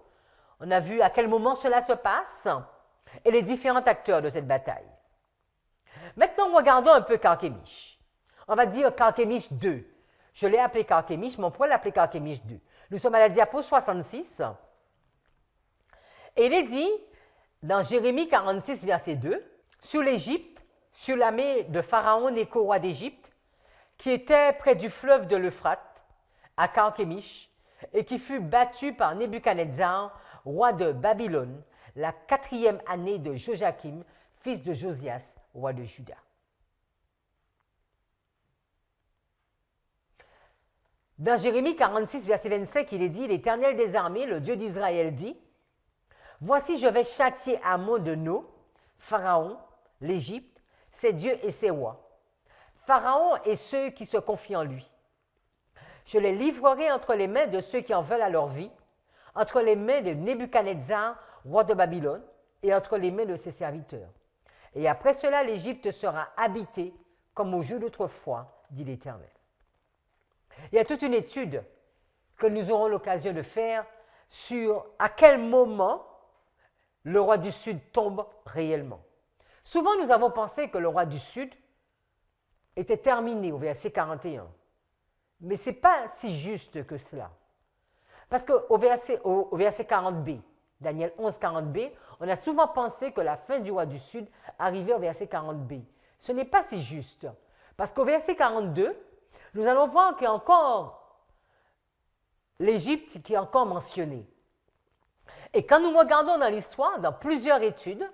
on a vu à quel moment cela se passe et les différents acteurs de cette bataille. Maintenant, regardons un peu Carchemish. On va dire Carchemish 2. Je l'ai appelé Carchemish, mais on pourrait l'appeler Carchemish 2. Nous sommes à la diapo 66. Et il est dit, dans Jérémie 46, verset 2, sur l'Égypte, sur l'armée de Pharaon Nécho, roi d'Égypte, qui était près du fleuve de l'Euphrate, à Carchemish, et qui fut battu par Nebuchadnezzar, roi de Babylone, la 4e année de Joachim, fils de Josias, roi de Juda. Dans Jérémie 46, verset 25, il est dit, l'Éternel des armées, le Dieu d'Israël, dit, voici, je vais châtier Amon de No, Pharaon, l'Égypte, ses dieux et ses rois. Pharaon et ceux qui se confient en lui. Je les livrerai entre les mains de ceux qui en veulent à leur vie, entre les mains de Nebuchadnezzar, roi de Babylone, et entre les mains de ses serviteurs. Et après cela, l'Égypte sera habitée comme au jour d'autrefois, dit l'Éternel. Il y a toute une étude que nous aurons l'occasion de faire sur à quel moment le roi du Sud tombe réellement. Souvent, nous avons pensé que le roi du Sud était terminé au verset 41. Mais ce n'est pas si juste que cela. Parce qu'au verset 40b, Daniel 11, 40b, on a souvent pensé que la fin du roi du Sud arrivait au verset 40b. Ce n'est pas si juste. Parce qu'au verset 42, nous allons voir qu'il y a encore l'Égypte qui est encore mentionnée. Et quand nous regardons dans l'histoire, dans plusieurs études,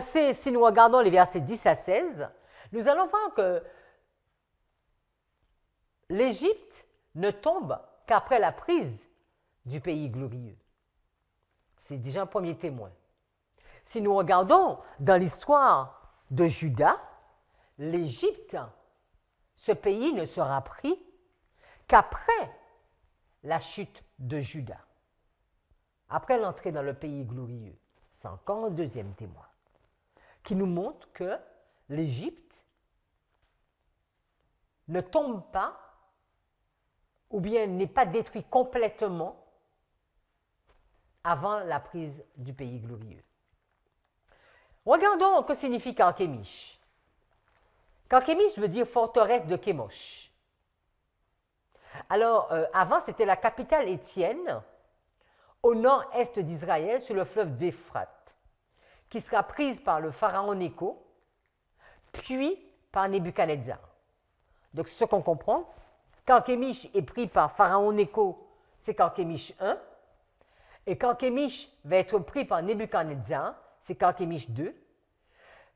si nous regardons les versets 10 à 16, nous allons voir que l'Égypte ne tombe qu'après la prise du pays glorieux. C'est déjà un premier témoin. Si nous regardons dans l'histoire de Juda, l'Égypte, ce pays ne sera pris qu'après la chute de Juda, après l'entrée dans le pays glorieux. C'est encore un deuxième témoin qui nous montre que l'Égypte ne tombe pas ou bien n'est pas détruit complètement avant la prise du pays glorieux. Regardons ce que signifie Carchemish. Carchemish veut dire forteresse de Kémosh. Alors, avant, c'était la capitale étienne au nord-est d'Israël, sur le fleuve d'Euphrate, qui sera prise par le pharaon Nécho, puis par Nebuchadnezzar. Donc, c'est ce qu'on comprend. Carchemish est pris par pharaon Nécho, c'est Carchemish 1. Et Carchemish va être pris par Nebuchadnezzar, c'est Carchemish 2.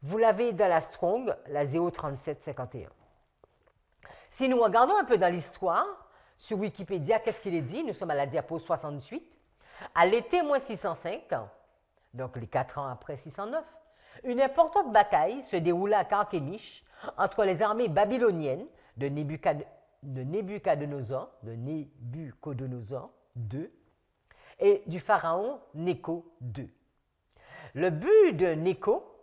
Vous l'avez dans la Strong, la 03751. Si nous regardons un peu dans l'histoire, sur Wikipédia, qu'est-ce qu'il est dit? Nous sommes à la diapo 68. À l'été moins 605, donc les 4 ans après 609, une importante bataille se déroula à Carchemish entre les armées babyloniennes de Nebuchadnezzar II et du pharaon Nécho II. Le but de Nécho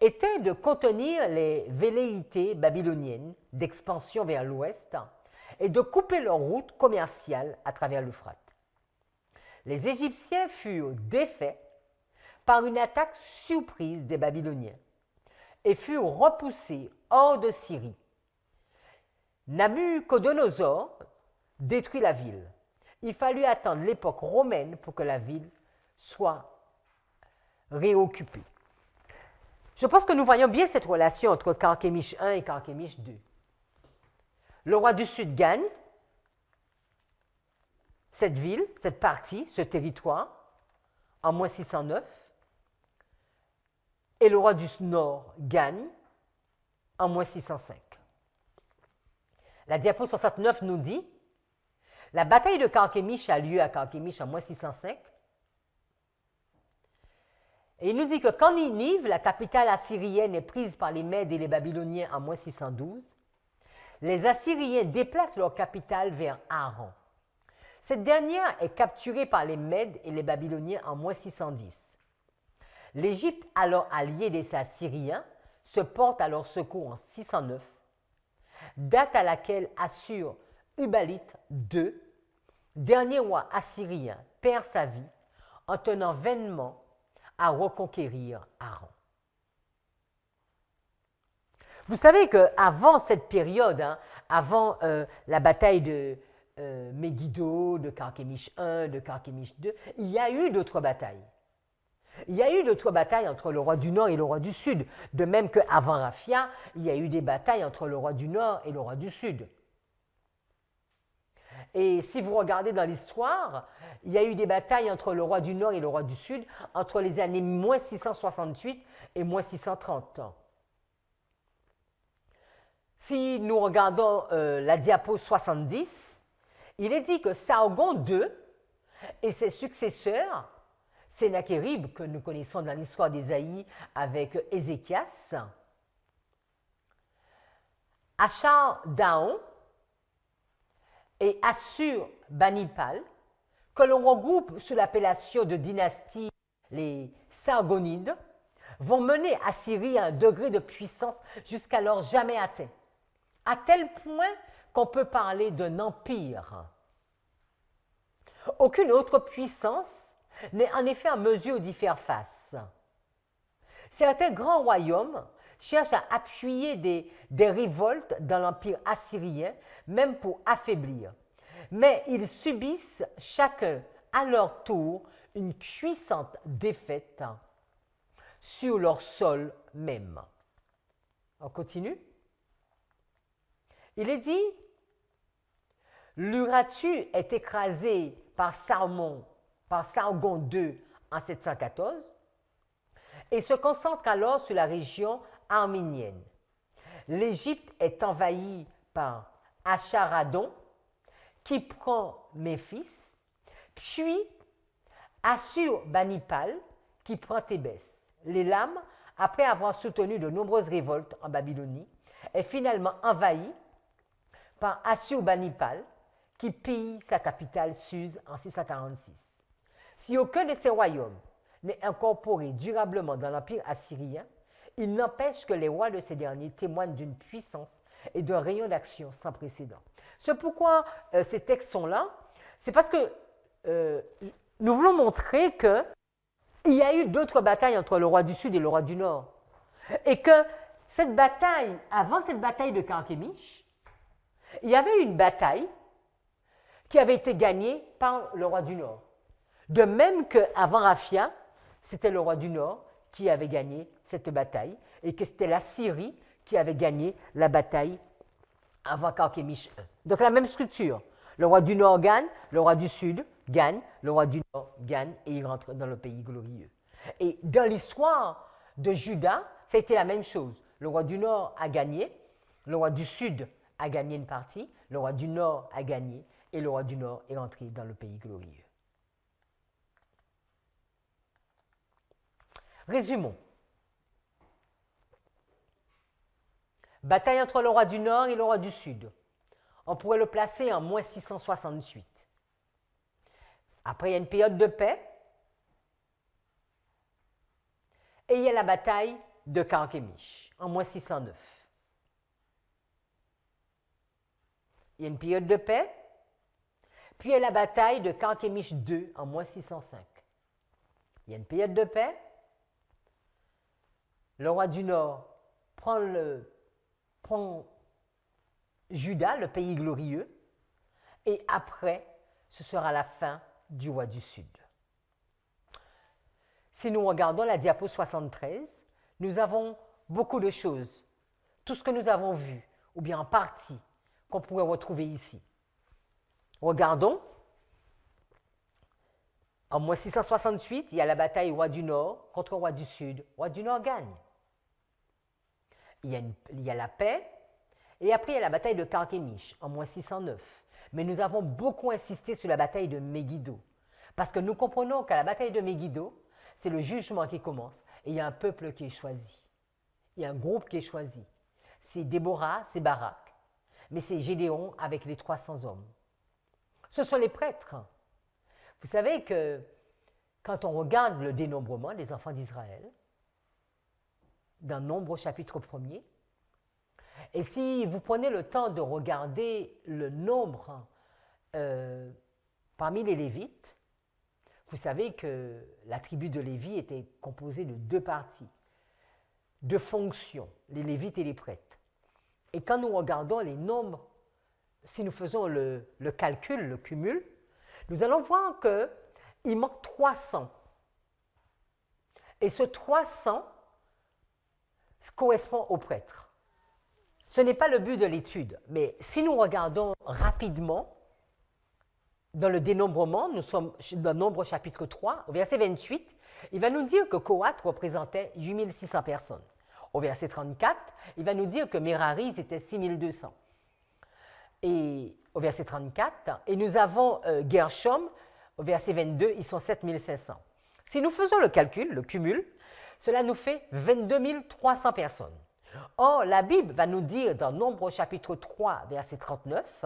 était de contenir les velléités babyloniennes d'expansion vers l'ouest et de couper leur route commerciale à travers l'Euphrate. Les Égyptiens furent défaits par une attaque surprise des Babyloniens et furent repoussés hors de Syrie. Nabuchodonosor détruit la ville. Il fallut attendre l'époque romaine pour que la ville soit réoccupée. Je pense que nous voyons bien cette relation entre Carchemish 1 et Carchemish 2. Le roi du Sud gagne cette ville, cette partie, ce territoire, en moins 609, et le roi du Nord gagne en moins 605. La diapo 69 nous dit, la bataille de Carchemish a lieu à Carchemish en moins 605, et il nous dit que quand Ninive, la capitale assyrienne, est prise par les Mèdes et les Babyloniens en moins 612, les Assyriens déplacent leur capitale vers Haran. Cette dernière est capturée par les Mèdes et les Babyloniens en moins 610. L'Égypte, alors alliée des Assyriens, se porte à leur secours en 609, date à laquelle Assur-Ubalite II, dernier roi assyrien, perd sa vie en tenant vainement à reconquérir Haran. Vous savez qu'avant cette période, avant la bataille de Megiddo, de Carchemish I, de Carchemish II, il y a eu d'autres batailles. Il y a eu d'autres batailles entre le roi du Nord et le roi du Sud. De même qu'avant Raphia, il y a eu des batailles entre le roi du Nord et le roi du Sud. Et si vous regardez dans l'histoire, il y a eu des batailles entre le roi du Nord et le roi du Sud entre les années moins 668 et moins 630. Si nous regardons la diapo 70, il est dit que Sargon II et ses successeurs, Sennachérib, que nous connaissons dans l'histoire d'Ésaïe avec Ézéchias, Ashar-Daon et Assur-Banipal, que l'on regroupe sous l'appellation de dynastie les Sargonides, vont mener Assyrie à un degré de puissance jusqu'alors jamais atteint, à tel point qu'on peut parler d'un empire. Aucune autre puissance n'est en effet en mesure d'y faire face. Certains grands royaumes cherchent à appuyer des révoltes dans l'empire assyrien, même pour affaiblir. Mais ils subissent chacun à leur tour une cuisante défaite sur leur sol même. On continue. Il est dit, l'Urartu est écrasé par Sargon II en 714 et se concentre alors sur la région arménienne. L'Égypte est envahie par Acharadon qui prend Memphis, puis Assur-Banipal qui prend Thébès. L'élam, après avoir soutenu de nombreuses révoltes en Babylonie, est finalement envahi par Assur-Banipal qui pille sa capitale Suse en 646. Si aucun de ces royaumes n'est incorporé durablement dans l'empire assyrien, il n'empêche que les rois de ces derniers témoignent d'une puissance et d'un rayon d'action sans précédent. C'est pourquoi ces textes sont là, c'est parce que nous voulons montrer qu'il y a eu d'autres batailles entre le roi du Sud et le roi du Nord. Et que cette bataille, avant cette bataille de Carchemish, il y avait une bataille qui avait été gagnée par le roi du Nord. De même qu'avant Raphia, c'était le roi du Nord qui avait gagné cette bataille et que c'était la Syrie qui avait gagné la bataille avant Carchemish I. Donc la même structure. Le roi du Nord gagne, le roi du Sud gagne, le roi du Nord gagne et il rentre dans le pays glorieux. Et dans l'histoire de Juda, ça a été la même chose. Le roi du Nord a gagné, le roi du Sud a gagné une partie, le roi du Nord a gagné et le roi du Nord est entré dans le pays glorieux. Résumons. Bataille entre le roi du Nord et le roi du Sud. On pourrait le placer en moins 668. Après, il y a une période de paix. Et il y a la bataille de Carchemish, en moins 609. Il y a une période de paix. Puis il y a la bataille de Carchemish II, en moins 605. Il y a une période de paix. Le roi du Nord prend Juda, le pays glorieux, et après, ce sera la fin du roi du Sud. Si nous regardons la diapo 73, nous avons beaucoup de choses, tout ce que nous avons vu, ou bien en partie, qu'on pourrait retrouver ici. Regardons, en moins 668, il y a la bataille roi du Nord contre roi du Sud. Roi du Nord gagne. Il y a la paix, et après il y a la bataille de Carchemish, en moins 609. Mais nous avons beaucoup insisté sur la bataille de Megiddo, parce que nous comprenons qu'à la bataille de Megiddo, c'est le jugement qui commence, et il y a un peuple qui est choisi. Il y a un groupe qui est choisi. C'est Déborah, c'est Barak. mais c'est Gédéon avec les 300 hommes. Ce sont les prêtres. Vous savez que quand on regarde le dénombrement des enfants d'Israël, dans Nombre au chapitre 1er, et si vous prenez le temps de regarder le nombre parmi les Lévites, vous savez que la tribu de Lévi était composée de 2 parties, 2 fonctions, les Lévites et les prêtres. Et quand nous regardons les nombres, si nous faisons le calcul, le cumul, nous allons voir qu'il manque 300. Et ce 300 correspond aux prêtres. Ce n'est pas le but de l'étude, mais si nous regardons rapidement, dans le dénombrement, nous sommes dans Nombre chapitre 3, au verset 28, il va nous dire que Kohath représentait 8600 personnes. Au verset 34, il va nous dire que Merari, c'était 6200. Et au verset 34, et nous avons Gershom, au verset 22, ils sont 7500. Si nous faisons le calcul, le cumul, cela nous fait 22 300 personnes. Or, la Bible va nous dire dans Nombre chapitre 3, verset 39,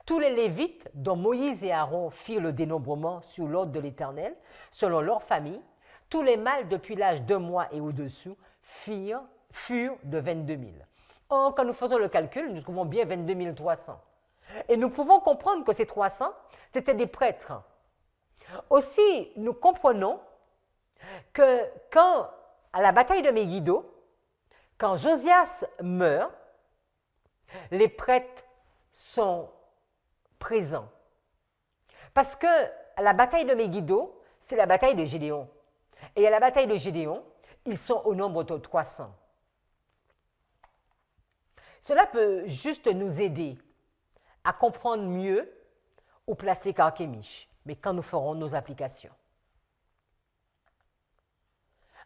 tous les Lévites dont Moïse et Aaron firent le dénombrement sous l'ordre de l'Éternel, selon leur famille, tous les mâles depuis l'âge d'1 mois et au-dessous furent de 22 000. Or, quand nous faisons le calcul, nous trouvons bien 22 300. Et nous pouvons comprendre que ces 300, c'était des prêtres. Aussi, nous comprenons que quand, à la bataille de Megiddo, quand Josias meurt, les prêtres sont présents. Parce que à la bataille de Megiddo, c'est la bataille de Gédéon. Et à la bataille de Gédéon, ils sont au nombre de 300. Cela peut juste nous aider à comprendre mieux où placer Carchemish, mais quand nous ferons nos applications.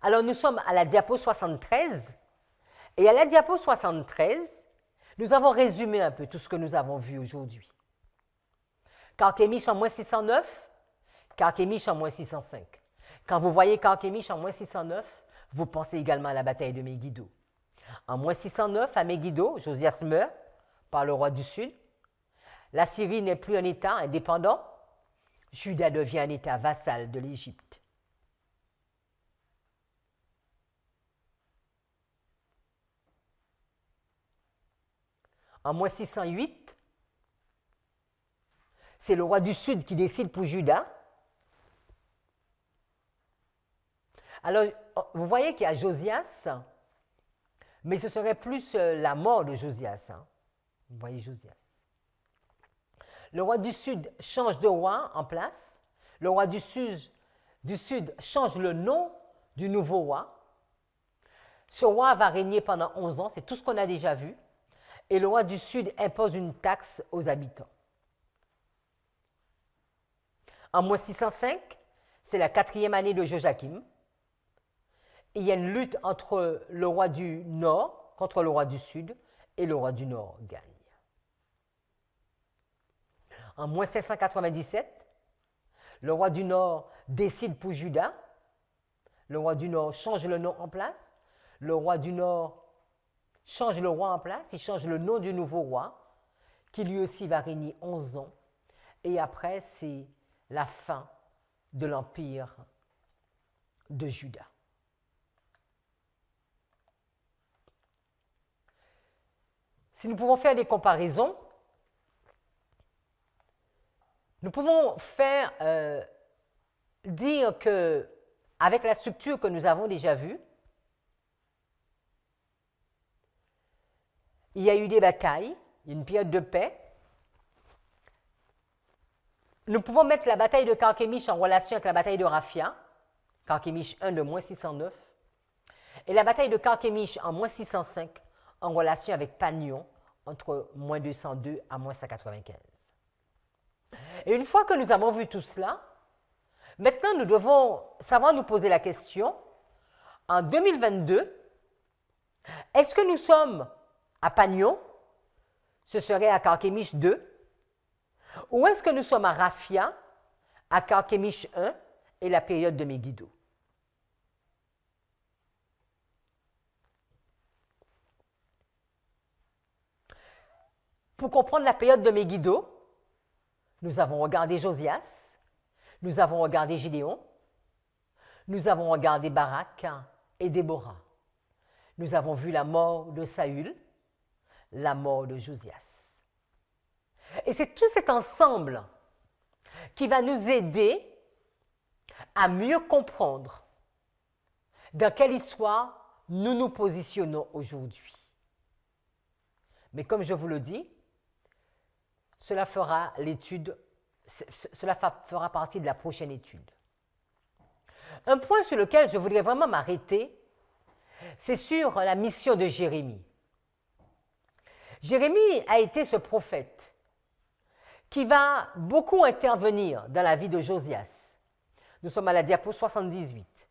Alors nous sommes à la diapo 73, et à la diapo 73, nous avons résumé un peu tout ce que nous avons vu aujourd'hui. Carchemish en moins 609, Carchemish en moins 605. Quand vous voyez Carchemish en moins 609, vous pensez également à la bataille de Megiddo. En moins 609, à Megiddo, Josias meurt par le roi du Sud. La Syrie n'est plus un État indépendant. Juda devient un État vassal de l'Égypte. En moins 608, c'est le roi du Sud qui décide pour Juda. Alors, vous voyez qu'il y a Josias, mais ce serait plus la mort de Josias. Hein. Vous voyez Josias. Le roi du Sud change de roi en place. Le roi du Sud change le nom du nouveau roi. Ce roi va régner pendant 11 ans, c'est tout ce qu'on a déjà vu. Et le roi du Sud impose une taxe aux habitants. En moins 605, c'est la 4e année de Joachim. Il y a une lutte entre le roi du Nord contre le roi du Sud, et le roi du Nord gagne. En moins 597, le roi du Nord décide pour Juda. Le roi du Nord change le nom en place. Le roi du Nord change le roi en place. Il change le nom du nouveau roi, qui lui aussi va régner 11 ans. Et après, c'est la fin de l'empire de Juda. Si nous pouvons faire des comparaisons, nous pouvons dire que, avec la structure que nous avons déjà vue, il y a eu des batailles, il y a une période de paix. Nous pouvons mettre la bataille de Carchemish en relation avec la bataille de Raphia, Carchemish 1 de moins 609, et la bataille de Carchemish en moins 605 en relation avec Panion, entre moins 202 à moins 195. Et une fois que nous avons vu tout cela, maintenant nous devons savoir nous poser la question, en 2022, est-ce que nous sommes à Panion, ce serait à Carchemish 2, ou est-ce que nous sommes à Raphia, à Carchemish 1 et la période de Megiddo? Pour comprendre la période de Megiddo, nous avons regardé Josias, nous avons regardé Gédéon, nous avons regardé Barak et Déborah. Nous avons vu la mort de Saül, la mort de Josias. Et c'est tout cet ensemble qui va nous aider à mieux comprendre dans quelle histoire nous nous positionnons aujourd'hui. Mais comme je vous le dis, cela fera partie de la prochaine étude. Un point sur lequel je voudrais vraiment m'arrêter, c'est sur la mission de Jérémie. Jérémie a été ce prophète qui va beaucoup intervenir dans la vie de Josias. Nous sommes à la diapo 78.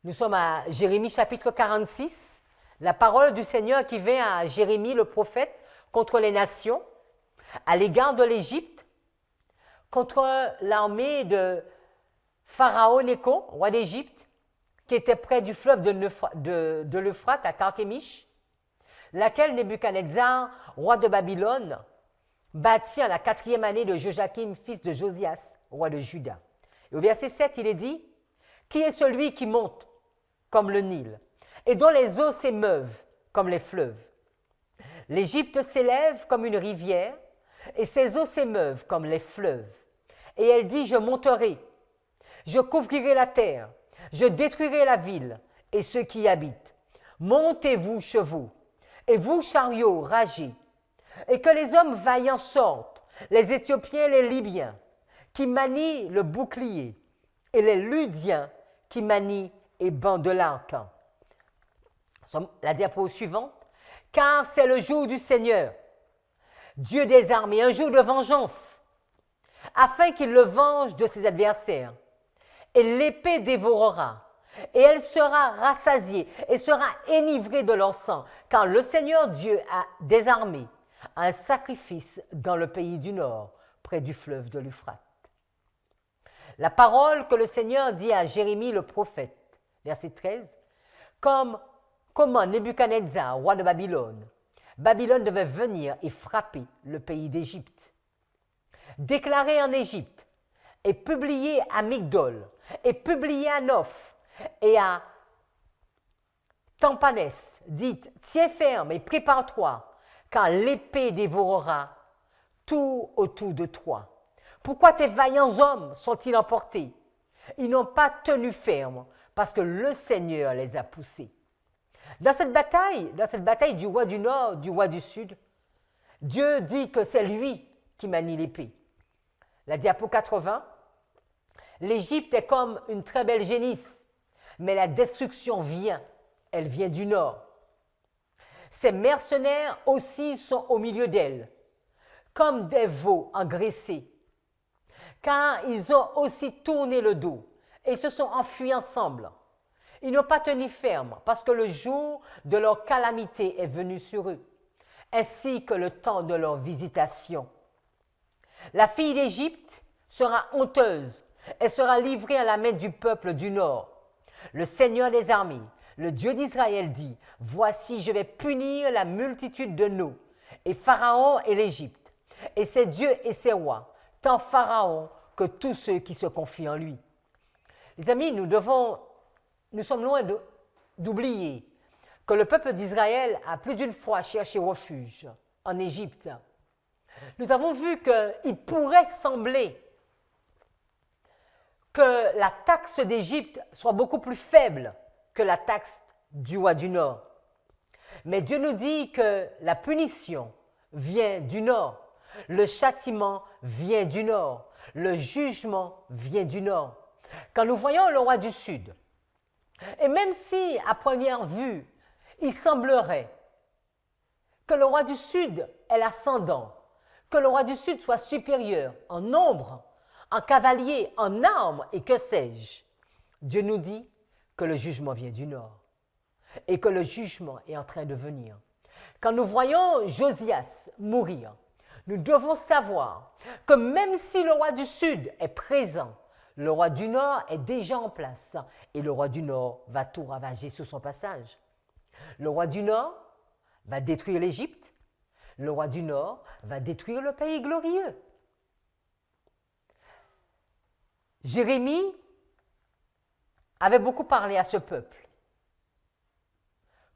Nous sommes à Jérémie chapitre 46, la parole du Seigneur qui vient à Jérémie le prophète contre les nations, à l'égard de l'Égypte, contre l'armée de Pharaon Nécho, roi d'Égypte, qui était près du fleuve de l'Euphrate à Carchemish, laquelle Nebuchadnezzar, roi de Babylone, bâtit en la 4e année de Joachim, fils de Josias, roi de Juda. Et au verset 7, il est dit « Qui est celui qui monte comme le Nil, et dont les eaux s'émeuvent comme les fleuves? L'Égypte s'élève comme une rivière, et ses eaux s'émeuvent comme les fleuves. Et elle dit, je monterai, je couvrirai la terre, je détruirai la ville et ceux qui y habitent. Montez-vous, chevaux, et vous, chariots, ragez, et que les hommes vaillants sortent, les Éthiopiens, les Libyens, qui manient le bouclier, et les Ludiens, qui manient et bandent de l'arc. La diapo suivante. Car c'est le jour du Seigneur, Dieu des armées, un jour de vengeance, afin qu'il le venge de ses adversaires. Et l'épée dévorera, et elle sera rassasiée, et sera enivrée de leur sang, car le Seigneur Dieu a des armées, un sacrifice dans le pays du Nord, près du fleuve de l'Euphrate. La parole que le Seigneur dit à Jérémie le prophète, verset 13, comment Nebuchadnezzar, roi de Babylone, devait venir et frapper le pays d'Égypte. Déclarer en Égypte, et publier à Migdol, et publier à Noph, et à Tampanès, dites, tiens ferme et prépare-toi, car l'épée dévorera tout autour de toi. Pourquoi tes vaillants hommes sont-ils emportés? Ils n'ont pas tenu ferme, parce que le Seigneur les a poussés. Dans cette bataille du roi du Nord, du roi du Sud, Dieu dit que c'est lui qui manie l'épée. La diapo 80, l'Égypte est comme une très belle génisse, mais la destruction vient, elle vient du Nord. Ses mercenaires aussi sont au milieu d'elle, comme des veaux engraissés, car ils ont aussi tourné le dos et se sont enfuis ensemble. Ils n'ont pas tenu ferme parce que le jour de leur calamité est venu sur eux, ainsi que le temps de leur visitation. La fille d'Égypte sera honteuse et sera livrée à la main du peuple du Nord. Le Seigneur des armées, le Dieu d'Israël dit, « Voici, je vais punir la multitude de nous, et Pharaon et l'Égypte, et ses dieux et ses rois, tant Pharaon que tous ceux qui se confient en lui. » Les amis, nous sommes loin d'oublier que le peuple d'Israël a plus d'une fois cherché refuge en Égypte. Nous avons vu qu'il pourrait sembler que la taxe d'Égypte soit beaucoup plus faible que la taxe du roi du Nord. Mais Dieu nous dit que la punition vient du Nord, le châtiment vient du Nord, le jugement vient du Nord. Quand nous voyons le roi du Sud, et même si à première vue, il semblerait que le roi du Sud est l'ascendant, que le roi du Sud soit supérieur en nombre, en cavaliers, en armes et que sais-je, Dieu nous dit que le jugement vient du Nord et que le jugement est en train de venir. Quand nous voyons Josias mourir, nous devons savoir que même si le roi du Sud est présent, le roi du Nord est déjà en place et le roi du Nord va tout ravager sur son passage. Le roi du Nord, va détruire l'Égypte, le roi du Nord va détruire le pays glorieux. Jérémie avait beaucoup parlé à ce peuple.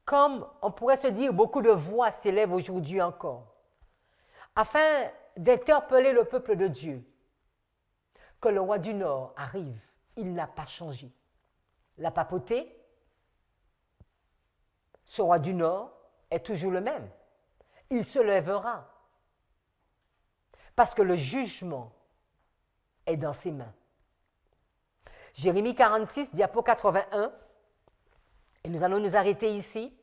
Comme on pourrait se dire, beaucoup de voix s'élèvent aujourd'hui encore, afin d'interpeller le peuple de Dieu, que le roi du Nord arrive. Il n'a pas changé. La papauté, ce roi du Nord est toujours le même. Il se lèvera. Parce que le jugement est dans ses mains. Jérémie 46, diapo 81, et nous allons nous arrêter ici.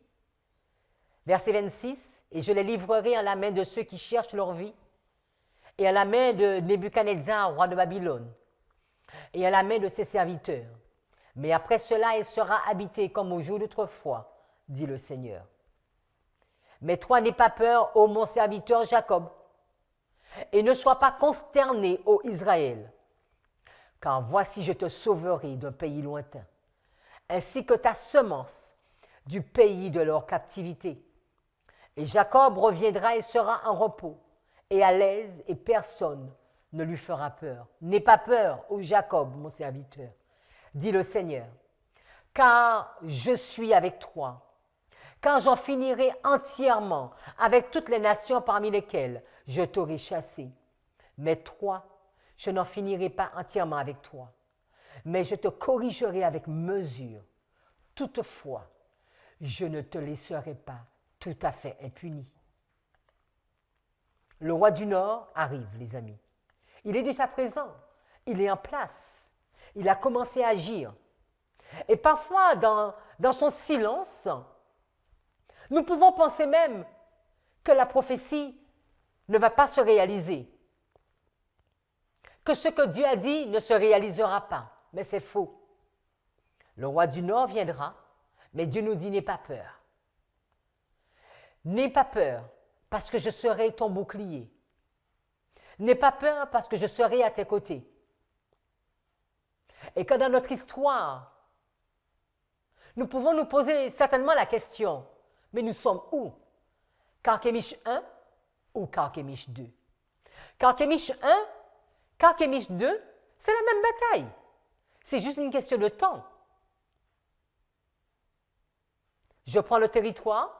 Verset 26, « Et je les livrerai à la main de ceux qui cherchent leur vie, et à la main de Nebuchadnezzar, roi de Babylone, et à la main de ses serviteurs. Mais après cela, il sera habité comme au jour d'autrefois, dit le Seigneur. Mais toi, n'aie pas peur, ô mon serviteur Jacob, et ne sois pas consterné, ô Israël, car voici je te sauverai d'un pays lointain, ainsi que ta semence du pays de leur captivité. Et Jacob reviendra et sera en repos, et à l'aise, et personne ne lui fera peur. N'aie pas peur, ô Jacob, mon serviteur, dit le Seigneur, car je suis avec toi, quand j'en finirai entièrement avec toutes les nations parmi lesquelles je t'aurai chassé. Mais toi, je n'en finirai pas entièrement avec toi, mais je te corrigerai avec mesure. Toutefois, je ne te laisserai pas tout à fait impuni. Le roi du Nord arrive, les amis. Il est déjà présent, il est en place, il a commencé à agir. Et parfois, dans son silence, nous pouvons penser même que la prophétie ne va pas se réaliser, que ce que Dieu a dit ne se réalisera pas, mais c'est faux. Le roi du Nord viendra, mais Dieu nous dit « n'aie pas peur ». N'aie pas peur, parce que je serai ton bouclier. N'aie pas peur, parce que je serai à tes côtés. Et que dans notre histoire, nous pouvons nous poser certainement la question, mais nous sommes où? Carchemish 1 ou Carchemish 2? Carchemish 1, Carchemish 2, c'est la même bataille. C'est juste une question de temps. Je prends le territoire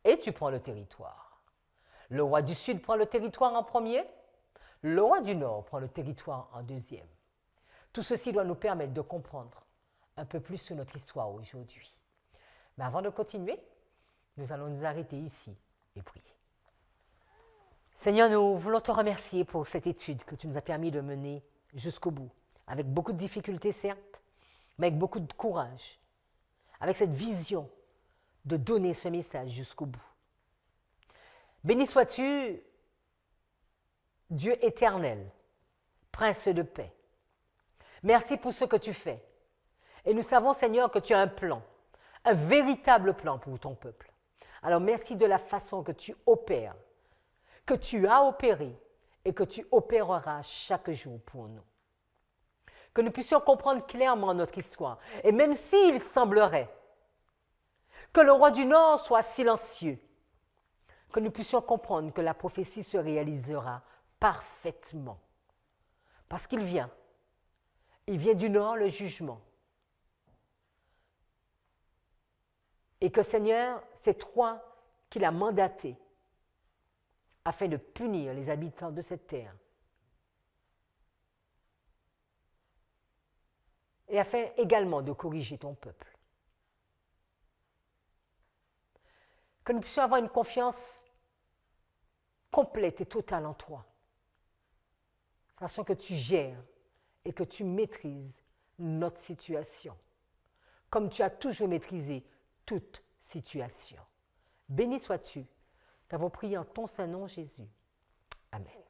et tu prends le territoire. Le roi du Sud prend le territoire en premier, le roi du Nord prend le territoire en deuxième. Tout ceci doit nous permettre de comprendre un peu plus sur notre histoire aujourd'hui. Mais avant de continuer, nous allons nous arrêter ici et prier. Seigneur, nous voulons te remercier pour cette étude que tu nous as permis de mener jusqu'au bout, avec beaucoup de difficultés certes, mais avec beaucoup de courage, avec cette vision de donner ce message jusqu'au bout. Béni sois-tu, Dieu éternel, Prince de paix. Merci pour ce que tu fais. Et nous savons, Seigneur, que tu as un plan, un véritable plan pour ton peuple. Alors merci de la façon que tu opères, que tu as opéré et que tu opéreras chaque jour pour nous. Que nous puissions comprendre clairement notre histoire. Et même s'il semblerait que le roi du Nord soit silencieux, que nous puissions comprendre que la prophétie se réalisera parfaitement. Parce qu'il vient. Il vient du Nord, le jugement. Et que Seigneur, c'est toi qui l'as mandaté afin de punir les habitants de cette terre. Et afin également de corriger ton peuple. Que nous puissions avoir une confiance complète et totale en toi, sachant que tu gères et que tu maîtrises notre situation, comme tu as toujours maîtrisé toute situation. Béni sois-tu. Nous t'avons prié en ton saint nom, Jésus. Amen.